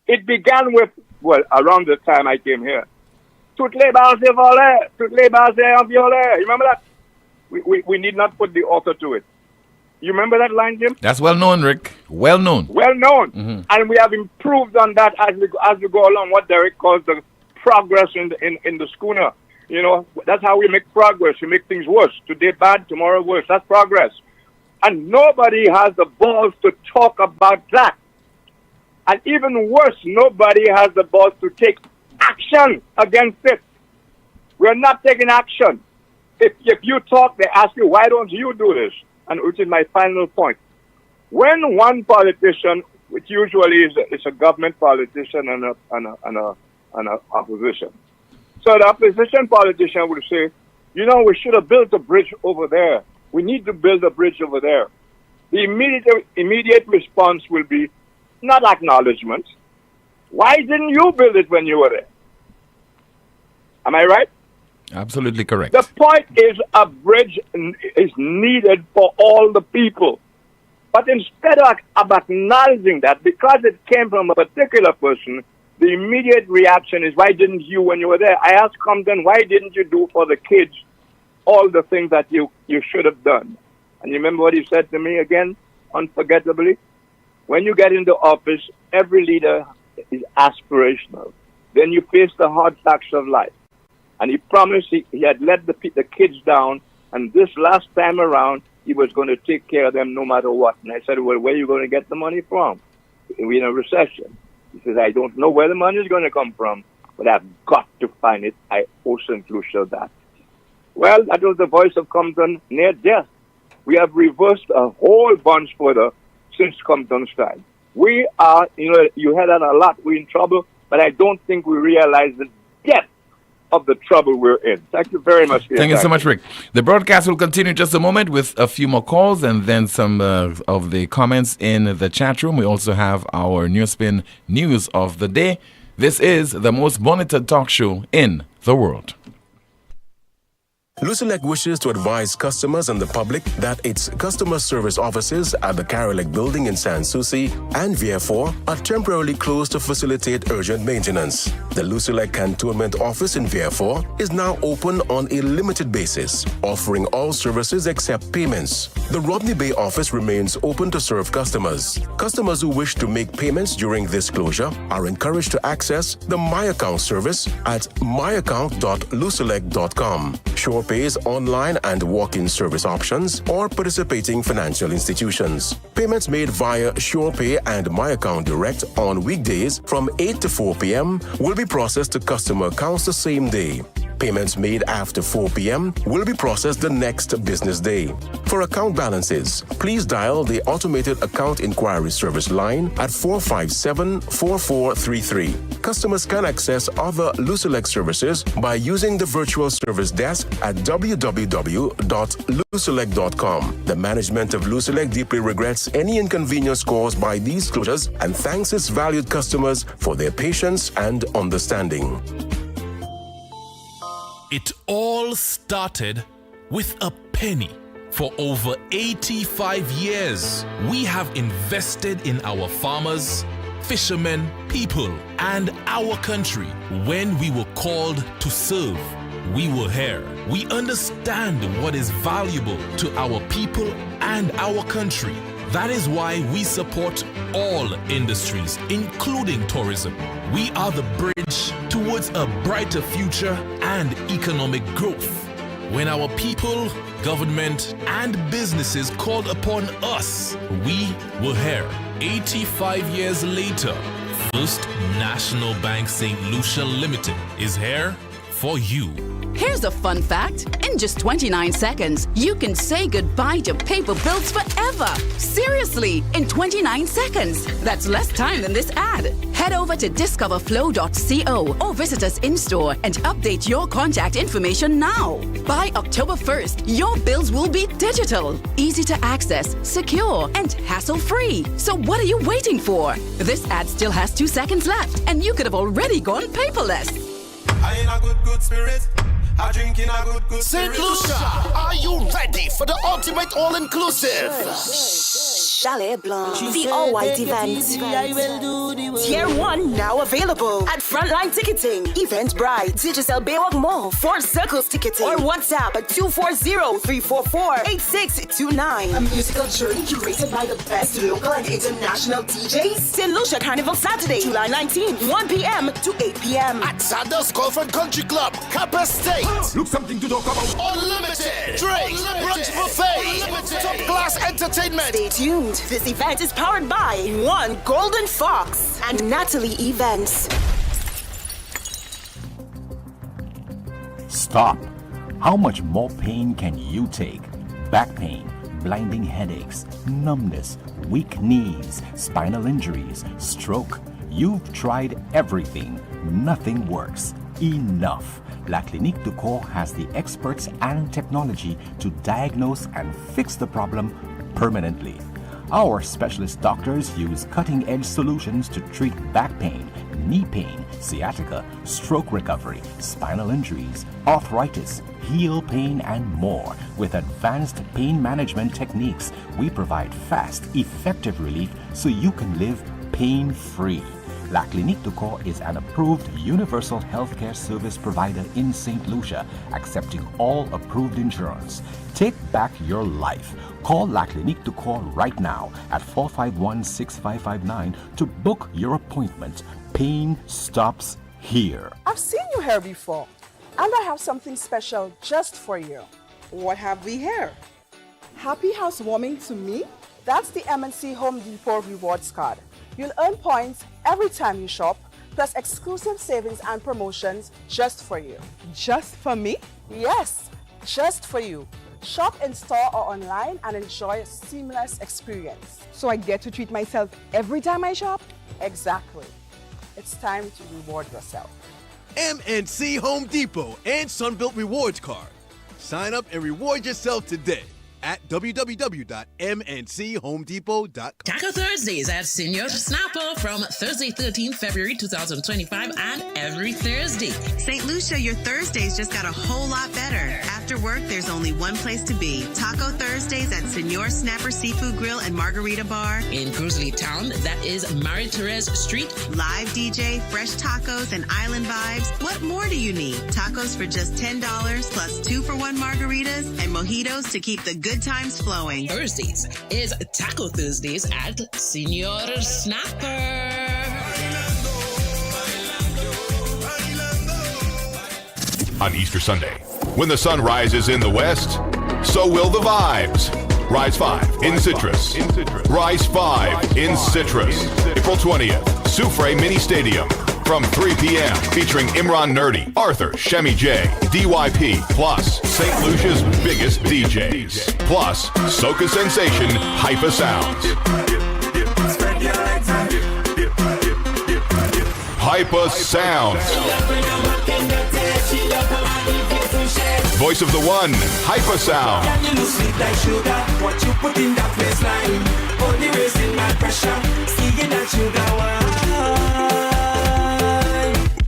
It began with, around the time I came here. Toutes les bases de voler, toutes les bases en violet. You remember that? We need not put the author to it. You remember that line, Jim? That's well known, Rick. Well known. Well known. Mm-hmm. And we have improved on that as we go along. What Derek calls the progress in the schooner. You know, that's how we make progress. We make things worse. Today bad, tomorrow worse. That's progress. And nobody has the balls to talk about that. And even worse, nobody has the balls to take action against it. We're not taking action. If you talk, they ask you, why don't you do this? And which is my final point. When one politician, which usually is a government politician and an opposition, so the opposition politician will say, you know, we should have built a bridge over there. We need to build a bridge over there. The immediate response will be not acknowledgement. Why didn't you build it when you were there? Am I right? Absolutely correct. The point is a bridge is needed for all the people. But instead of acknowledging that, because it came from a particular person, the immediate reaction is, why didn't you when you were there? I asked Compton, why didn't you do for the kids all the things that you should have done? And you remember what he said to me again, unforgettably? When you get into office, every leader is aspirational. Then you face the hard facts of life. And he promised he had let the kids down, and this last time around, he was going to take care of them no matter what. And I said, well, where are you going to get the money from? We're in a recession. He says, I don't know where the money is going to come from, but I've got to find it. I owe St. Lucia that. Well, that was the voice of Compton near death. We have reversed a whole bunch further since Compton's time. We are, you know, you heard that a lot. We're in trouble, but I don't think we realize the depth of the trouble we're in. Thank you very much for your Thank you so time. much, Rick. The broadcast will continue in just a moment with a few more calls and then some of the comments in the chat room. We also have our NewsSpin news of the day. This is the most monitored talk show in the world. Lucia wishes to advise customers and the public that its customer service offices at the Carolec building in Sans Souci and Vieux-Fort are temporarily closed to facilitate urgent maintenance. The Lucia Cantonment office in Vieux-Fort is now open on a limited basis, offering all services except payments. The Rodney Bay office remains open to serve customers. Customers who wish to make payments during this closure are encouraged to access the My Account service at myaccount.lucelec.com. Sure pays online and walk-in service options or participating financial institutions. Payments made via SurePay and My Account Direct on weekdays from 8 to 4 p.m. will be processed to customer accounts the same day. Payments made after 4 p.m. will be processed the next business day. For account balances, please dial the automated account inquiry service line at 457-4433. Customers can access other Lucelec services by using the virtual service desk at www.lucelec.com. The management of Lucelec deeply regrets any inconvenience caused by these closures and thanks its valued customers for their patience and understanding. It all started with a penny. For over 85 years, we have invested in our farmers, fishermen, people, and our country. When we were called to serve, we were here. We understand what is valuable to our people and our country. That is why we support all industries, including tourism. We are the bridge towards a brighter future and economic growth. When our people, government, and businesses called upon us, we were here. 85 years later, First National Bank St. Lucia Limited is here for you. Here's a fun fact. In just 29 seconds, you can say goodbye to paper bills forever. Seriously, in 29 seconds. That's less time than this ad. Head over to discoverflow.co or visit us in-store and update your contact information now. By October 1st, your bills will be digital, easy to access, secure, and hassle-free. So what are you waiting for? This ad still has 2 seconds left, and you could have already gone paperless. I in a good spirit. I drink in a good St. Lucia, are you ready for the ultimate all-inclusive? Chalet Blanc, the all-white event. Tier 1 now available at Frontline Ticketing, Eventbrite, Digital Baywalk Mall, 4 Circles Ticketing, or WhatsApp at 240-344-8629. A musical journey curated by the best local and international DJs. St. Lucia Carnival Saturday, July 19th, 1 p.m. to 8 p.m. At Sanders Golf and Country Club, Kappa State. Look something to talk about. Unlimited drinks, brunch buffet, top-class entertainment. Stay tuned. This event is powered by One Golden Fox and Natalie Events. Stop. How much more pain can you take? Back pain, blinding headaches, numbness, weak knees, spinal injuries, stroke. You've tried everything. Nothing works. Enough. La Clinique du Corps has the experts and technology to diagnose and fix the problem permanently. Our specialist doctors use cutting-edge solutions to treat back pain, knee pain, sciatica, stroke recovery, spinal injuries, arthritis, heel pain, and more. With advanced pain management techniques, we provide fast, effective relief so you can live pain-free. La Clinique du Corps is an approved universal healthcare service provider in St. Lucia, accepting all approved insurance. Take back your life. Call La Clinique du Corps right now at 451-6559 to book your appointment. Pain stops here. I've seen you here before, and I have something special just for you. What have we here? Happy housewarming to me? That's the MNC Home Depot Rewards Card. You'll earn points every time you shop, plus exclusive savings and promotions just for you. Just for me? Yes, just for you. Shop in store or online and enjoy a seamless experience. So I get to treat myself every time I shop? Exactly. It's time to reward yourself. MNC Home Depot and Sunbelt Rewards Card. Sign up and reward yourself today at www.mnchomedepot.com. Taco Thursdays at Senior Snapper from Thursday, 13th February 2025 and every Thursday. St. Lucia, your Thursdays just got a whole lot better. After work, there's only one place to be. Taco Thursdays at Senor Snapper Seafood Grill and Margarita Bar. In Cruzley Town, that is Marie Therese Street. Live DJ, fresh tacos, and island vibes. What more do you need? Tacos for just $10 plus 2-for-1 margaritas and mojitos to keep the good times flowing. Thursdays is Taco Thursdays at Senor Snapper. On Easter Sunday, when the sun rises in the west, so will the vibes. Rise 5 in Citrus. Rise 5 in Citrus. April 20th, Soufre Mini Stadium. From 3 p.m. featuring Imran Nerdy, Arthur, Shemi J, DYP, plus St. Lucia's biggest DJs. Plus, Soca Sensation, Hyper Sounds. Hyper Sounds. Voice of the one, Hyper Sound.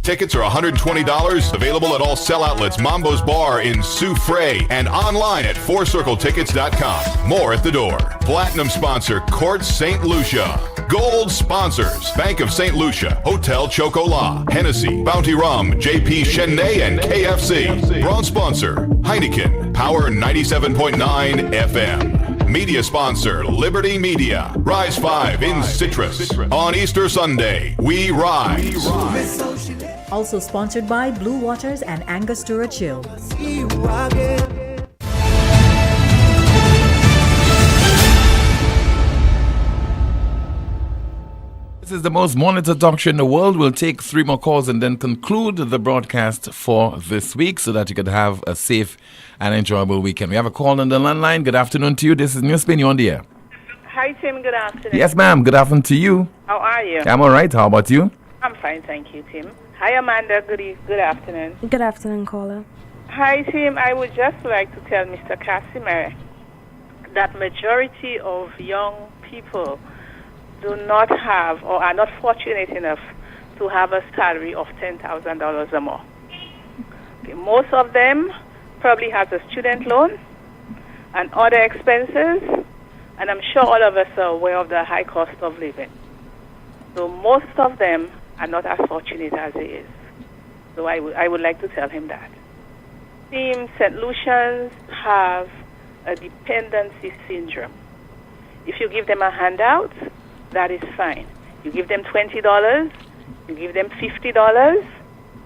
Tickets are $120, available at all sell outlets, Mambo's Bar in Soufre, and online at fourcircletickets.com. More at the door. Platinum sponsor, Court St. Lucia. Gold sponsors, Bank of St. Lucia, Hotel Chocolat, Hennessy, Bounty Rum, JP Chenet, and KFC. Bronze sponsor, Heineken, Power 97.9 FM. Media sponsor, Liberty Media. Rise 5 in Citrus. On Easter Sunday, we rise. Also sponsored by Blue Waters and Angostura Chill. This is the most monitored talk show in the world. We'll take 3 more calls and then conclude the broadcast for this week so that you could have a safe and enjoyable weekend. We have a call on the landline. Good afternoon to you. This is NewsSpin. You're on the air. Hi, Tim. Good afternoon. Yes, ma'am. Good afternoon to you. How are you? I'm all right. How about you? I'm fine, thank you, Tim. Hi, Amanda. Good afternoon. Good afternoon, caller. Hi, Tim. I would just like to tell Mr. Casimir that majority of young people do not have or are not fortunate enough to have a salary of $10,000 or more. Okay, most of them probably has a student loan and other expenses, and I'm sure all of us are aware of the high cost of living. So most of them are not as fortunate as he is. So I would like to tell him that. Team St. Lucians have a dependency syndrome. If you give them a handout, that is fine. You give them $20, you give them $50,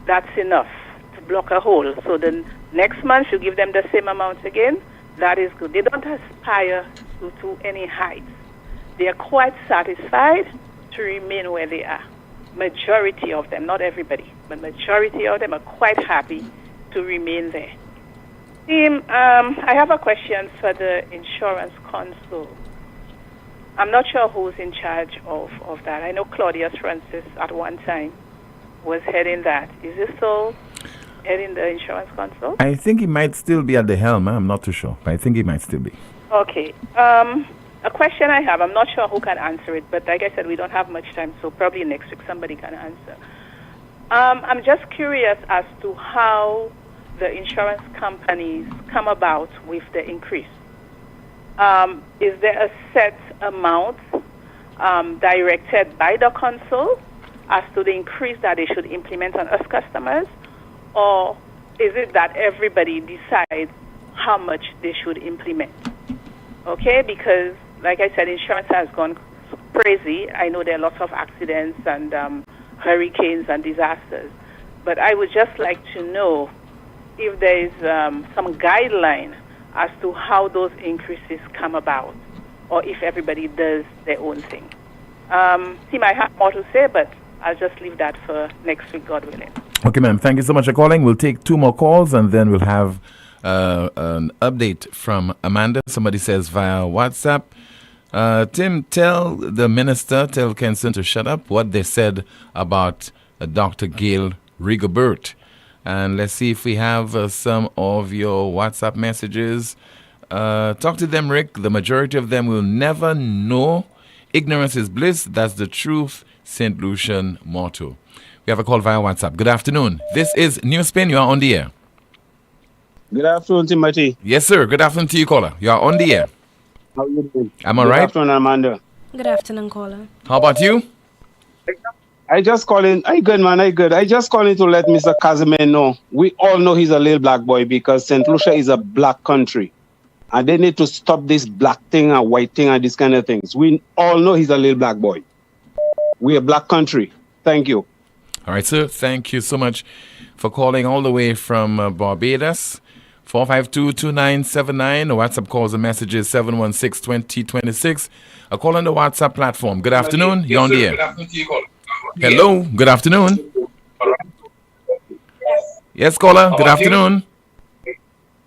that's enough to block a hole. So the next month you give them the same amount again, that is good. They don't aspire to any heights. They are quite satisfied to remain where they are. Majority of them, not everybody, but majority of them are quite happy to remain there. Team, I have a question for the insurance council. I'm not sure who's in charge of that. I know Claudius Francis at one time was heading that. Is this still heading the insurance council? I think he might still be at the helm. I'm not too sure, but I think he might still be. Okay. A question I have, I'm not sure who can answer it, but like I said, we don't have much time, so probably next week somebody can answer. I'm just curious as to how the insurance companies come about with the increase. Is there a set amount directed by the council as to the increase that they should implement on us customers, or is it that everybody decides how much they should implement? Okay, because like I said, insurance has gone crazy. I know there are lots of accidents and hurricanes and disasters, but I would just like to know if there is some guideline as to how those increases come about, or if everybody does their own thing. Team, I have more to say, but I'll just leave that for next week, God willing. Okay, ma'am. Thank you so much for calling. We'll take 2 more calls, and then we'll have an update from Amanda. Somebody says via WhatsApp, Tim, tell the minister, tell Kenson to shut up what they said about Dr. Gail Rigobert. And let's see if we have some of your WhatsApp messages. Talk to them, Rick. The majority of them will never know. Ignorance is bliss. That's the truth. St. Lucian motto. We have a call via WhatsApp. Good afternoon. This is NewsSpin. You are on the air. Good afternoon, Timothy. Yes, sir. Good afternoon to you, caller. You are on the air. How are you doing? I'm all right. Good afternoon, Amanda. Good afternoon, caller. How about you? I just calling. I good, man. I good. I just calling to let Mr. Casimir know. We all know he's a little black boy because St. Lucia is a black country. And they need to stop this black thing and white thing and these kind of things. We all know he's a little black boy. We're a black country. Thank you. All right, sir. Thank you so much for calling all the way from Barbados. 452-2979. The WhatsApp calls and messages 716-2026. A call on the WhatsApp platform. Good afternoon. You're on the air. Hello. Good afternoon. Yes, caller. Good afternoon.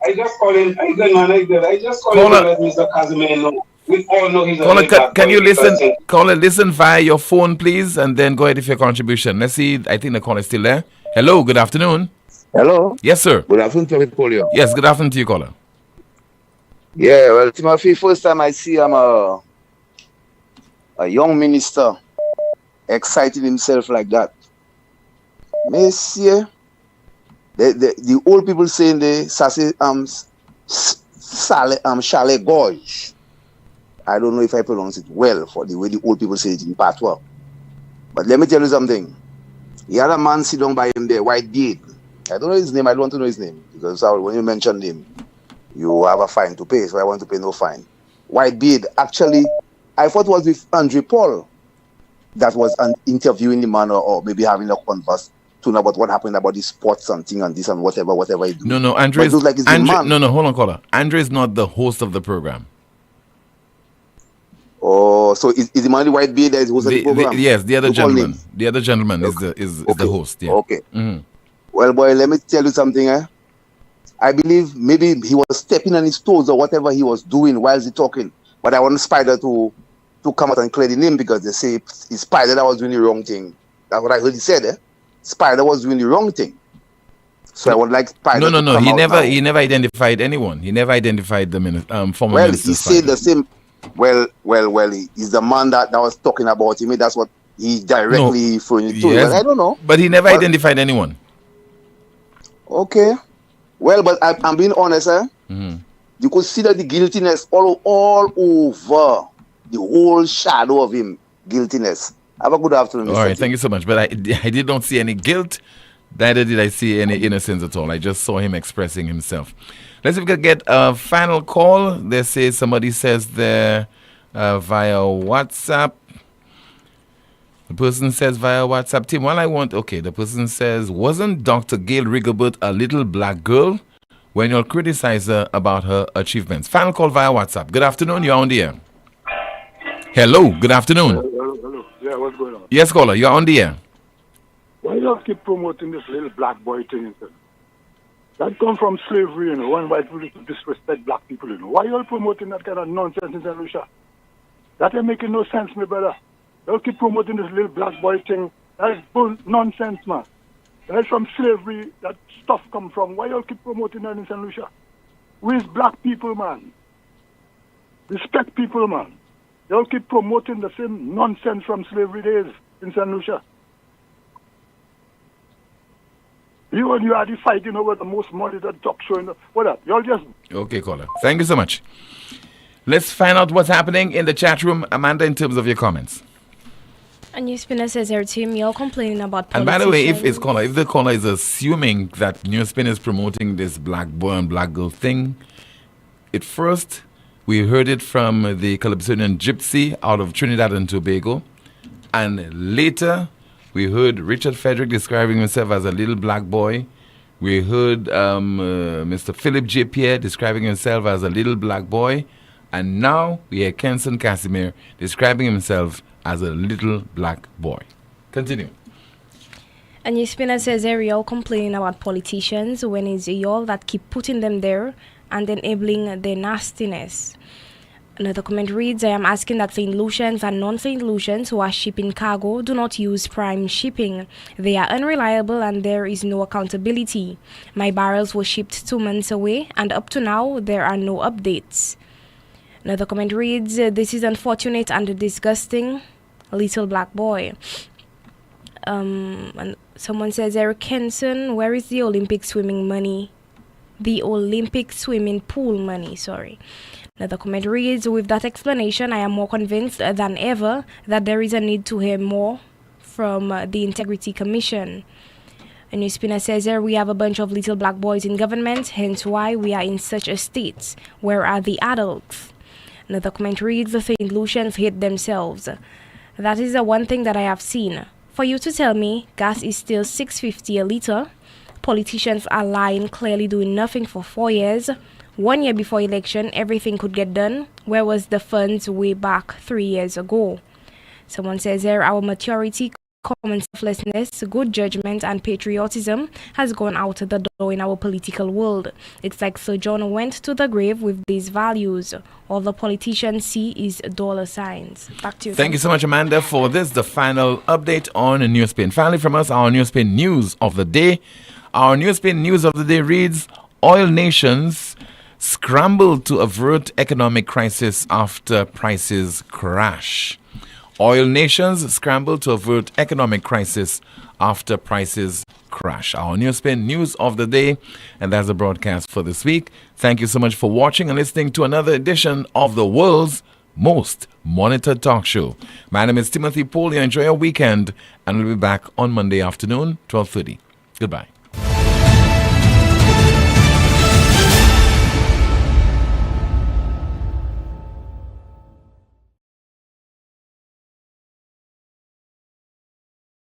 I just calling. I good, man. I good. I just calling to let Mr. Casimir know. We all know he's a little black boy. Can you listen? Caller, listen via your phone, please, and then go ahead with your contribution. Let's see. I think the caller is still there. Hello. Good afternoon. Hello. Yes, sir. Good afternoon to Poleon. Yes, good afternoon to you, caller. Yeah, well, Timothy, first time I see him a young minister exciting himself like that. Monsieur, the old people saying the chalet gorge. I don't know if I pronounce it well for the way the old people say it in patois. But let me tell you something. He had a man sit down by him there, white beard. I don't know his name. I don't want to know his name. Because when you mention him, you have a fine to pay. So I want to pay no fine. White beard. Actually, I thought it was with Andre Paul that was interviewing the man or maybe having a converse about what happened about the sports and thing and this and whatever he do. No, Andre is like no, hold on, caller. Andre is not the host of the program. Oh, so is the man the white beard that is hosting the program? Yes, the other gentleman. The other gentleman is the host. Yeah. Okay. Mm-hmm. Well, boy, let me tell you something. I believe maybe he was stepping on his toes or whatever he was doing while he talking. But I want Spider to come out and clear the name because they say it's Spider that was doing the wrong thing. That's what I heard he said. Spider was doing the wrong thing. So I would like Spider. No. He never identified anyone. He never identified the former minister. Well, he said the same. Well, he's the man that was talking about him. That's what he directly referring to. Yes, but I don't know. But he never identified anyone. Okay. Well, but I'm being honest, You could see that the guiltiness all over the whole shadow of him. Guiltiness. Have a good afternoon, Mr. All right, thank you so much. But I did not see any guilt. Neither did I see any innocence at all. I just saw him expressing himself. Let's see if we can get a final call. They say somebody says there via WhatsApp. The person says via WhatsApp, Tim, the person says, wasn't Dr. Gail Rigobert a little black girl when you'll criticize her about her achievements? Final call via WhatsApp. Good afternoon, you're on the air. Hello, good afternoon. Hello. Yeah, what's going on? Yes, caller, you're on the air. Why you keep promoting this little black boy thing? That come from slavery, when white people disrespect black people, Why you all promoting that kind of nonsense in St. Lucia? That ain't making no sense, my brother. You all keep promoting this little black boy thing. That's bull nonsense, man. That's from slavery that stuff come from. Why you all keep promoting that in St. Lucia? We is black people, man. Respect people, man. You all keep promoting the same nonsense from slavery days in St. Lucia. You and you are fighting over the most monitored talk show in the... What up? Y'all just... Okay, caller. Thank you so much. Let's find out what's happening in the chat room, Amanda, in terms of your comments. And NewsSpinner says here, Tim, you're complaining about politicians. And by the way, if the caller is assuming that NewsSpin is promoting this black boy and black girl thing, at first we heard it from the Calypsonian Gypsy out of Trinidad and Tobago, and later we heard Richard Frederick describing himself as a little black boy. We heard Mr. Philip J. Pierre describing himself as a little black boy. And now we hear Kenson Casimir describing himself as a little black boy. Continue. And NewsSpinner says here, y'all complaining about politicians when it's y'all that keep putting them there and enabling their nastiness. Another comment reads, I am asking that St. Lucians and non-St. Lucians who are shipping cargo do not use prime shipping. They are unreliable and there is no accountability. My barrels were shipped 2 months away and up to now there are no updates. Another comment reads, this is unfortunate and disgusting. Little black boy. And someone says, Eric Kenson, where is the Olympic swimming money? The Olympic swimming pool money, sorry. Another comment reads, with that explanation, I am more convinced than ever that there is a need to hear more from the Integrity Commission. A NewsSpinner says here, we have a bunch of little black boys in government, hence why we are in such a state. Where are the adults? Another comment reads, the St. Lucians hate themselves. That is the one thing that I have seen. For you to tell me gas is still $6.50 a liter, politicians are lying, clearly doing nothing for 4 years. 1 year before election, everything could get done. Where was the funds way back 3 years ago? Someone says here, our maturity, common selflessness, good judgment, and patriotism has gone out the door in our political world. It's like Sir John went to the grave with these values. All the politicians see is dollar signs. Back to you. Thank you so much, Amanda, for this, the final update on NewsSpin. Finally, from us, our NewsSpin news of the day. Our NewsSpin news of the day reads, oil nations scramble to avert economic crisis after prices crash. Oil nations scramble to avert economic crisis after prices crash. Our NewsSpin news of the day, and that's the broadcast for this week. Thank you so much for watching and listening to another edition of the world's most monitored talk show. My name is Timothy Poleon. Enjoy your weekend, and we'll be back on Monday afternoon, 12:30. Goodbye.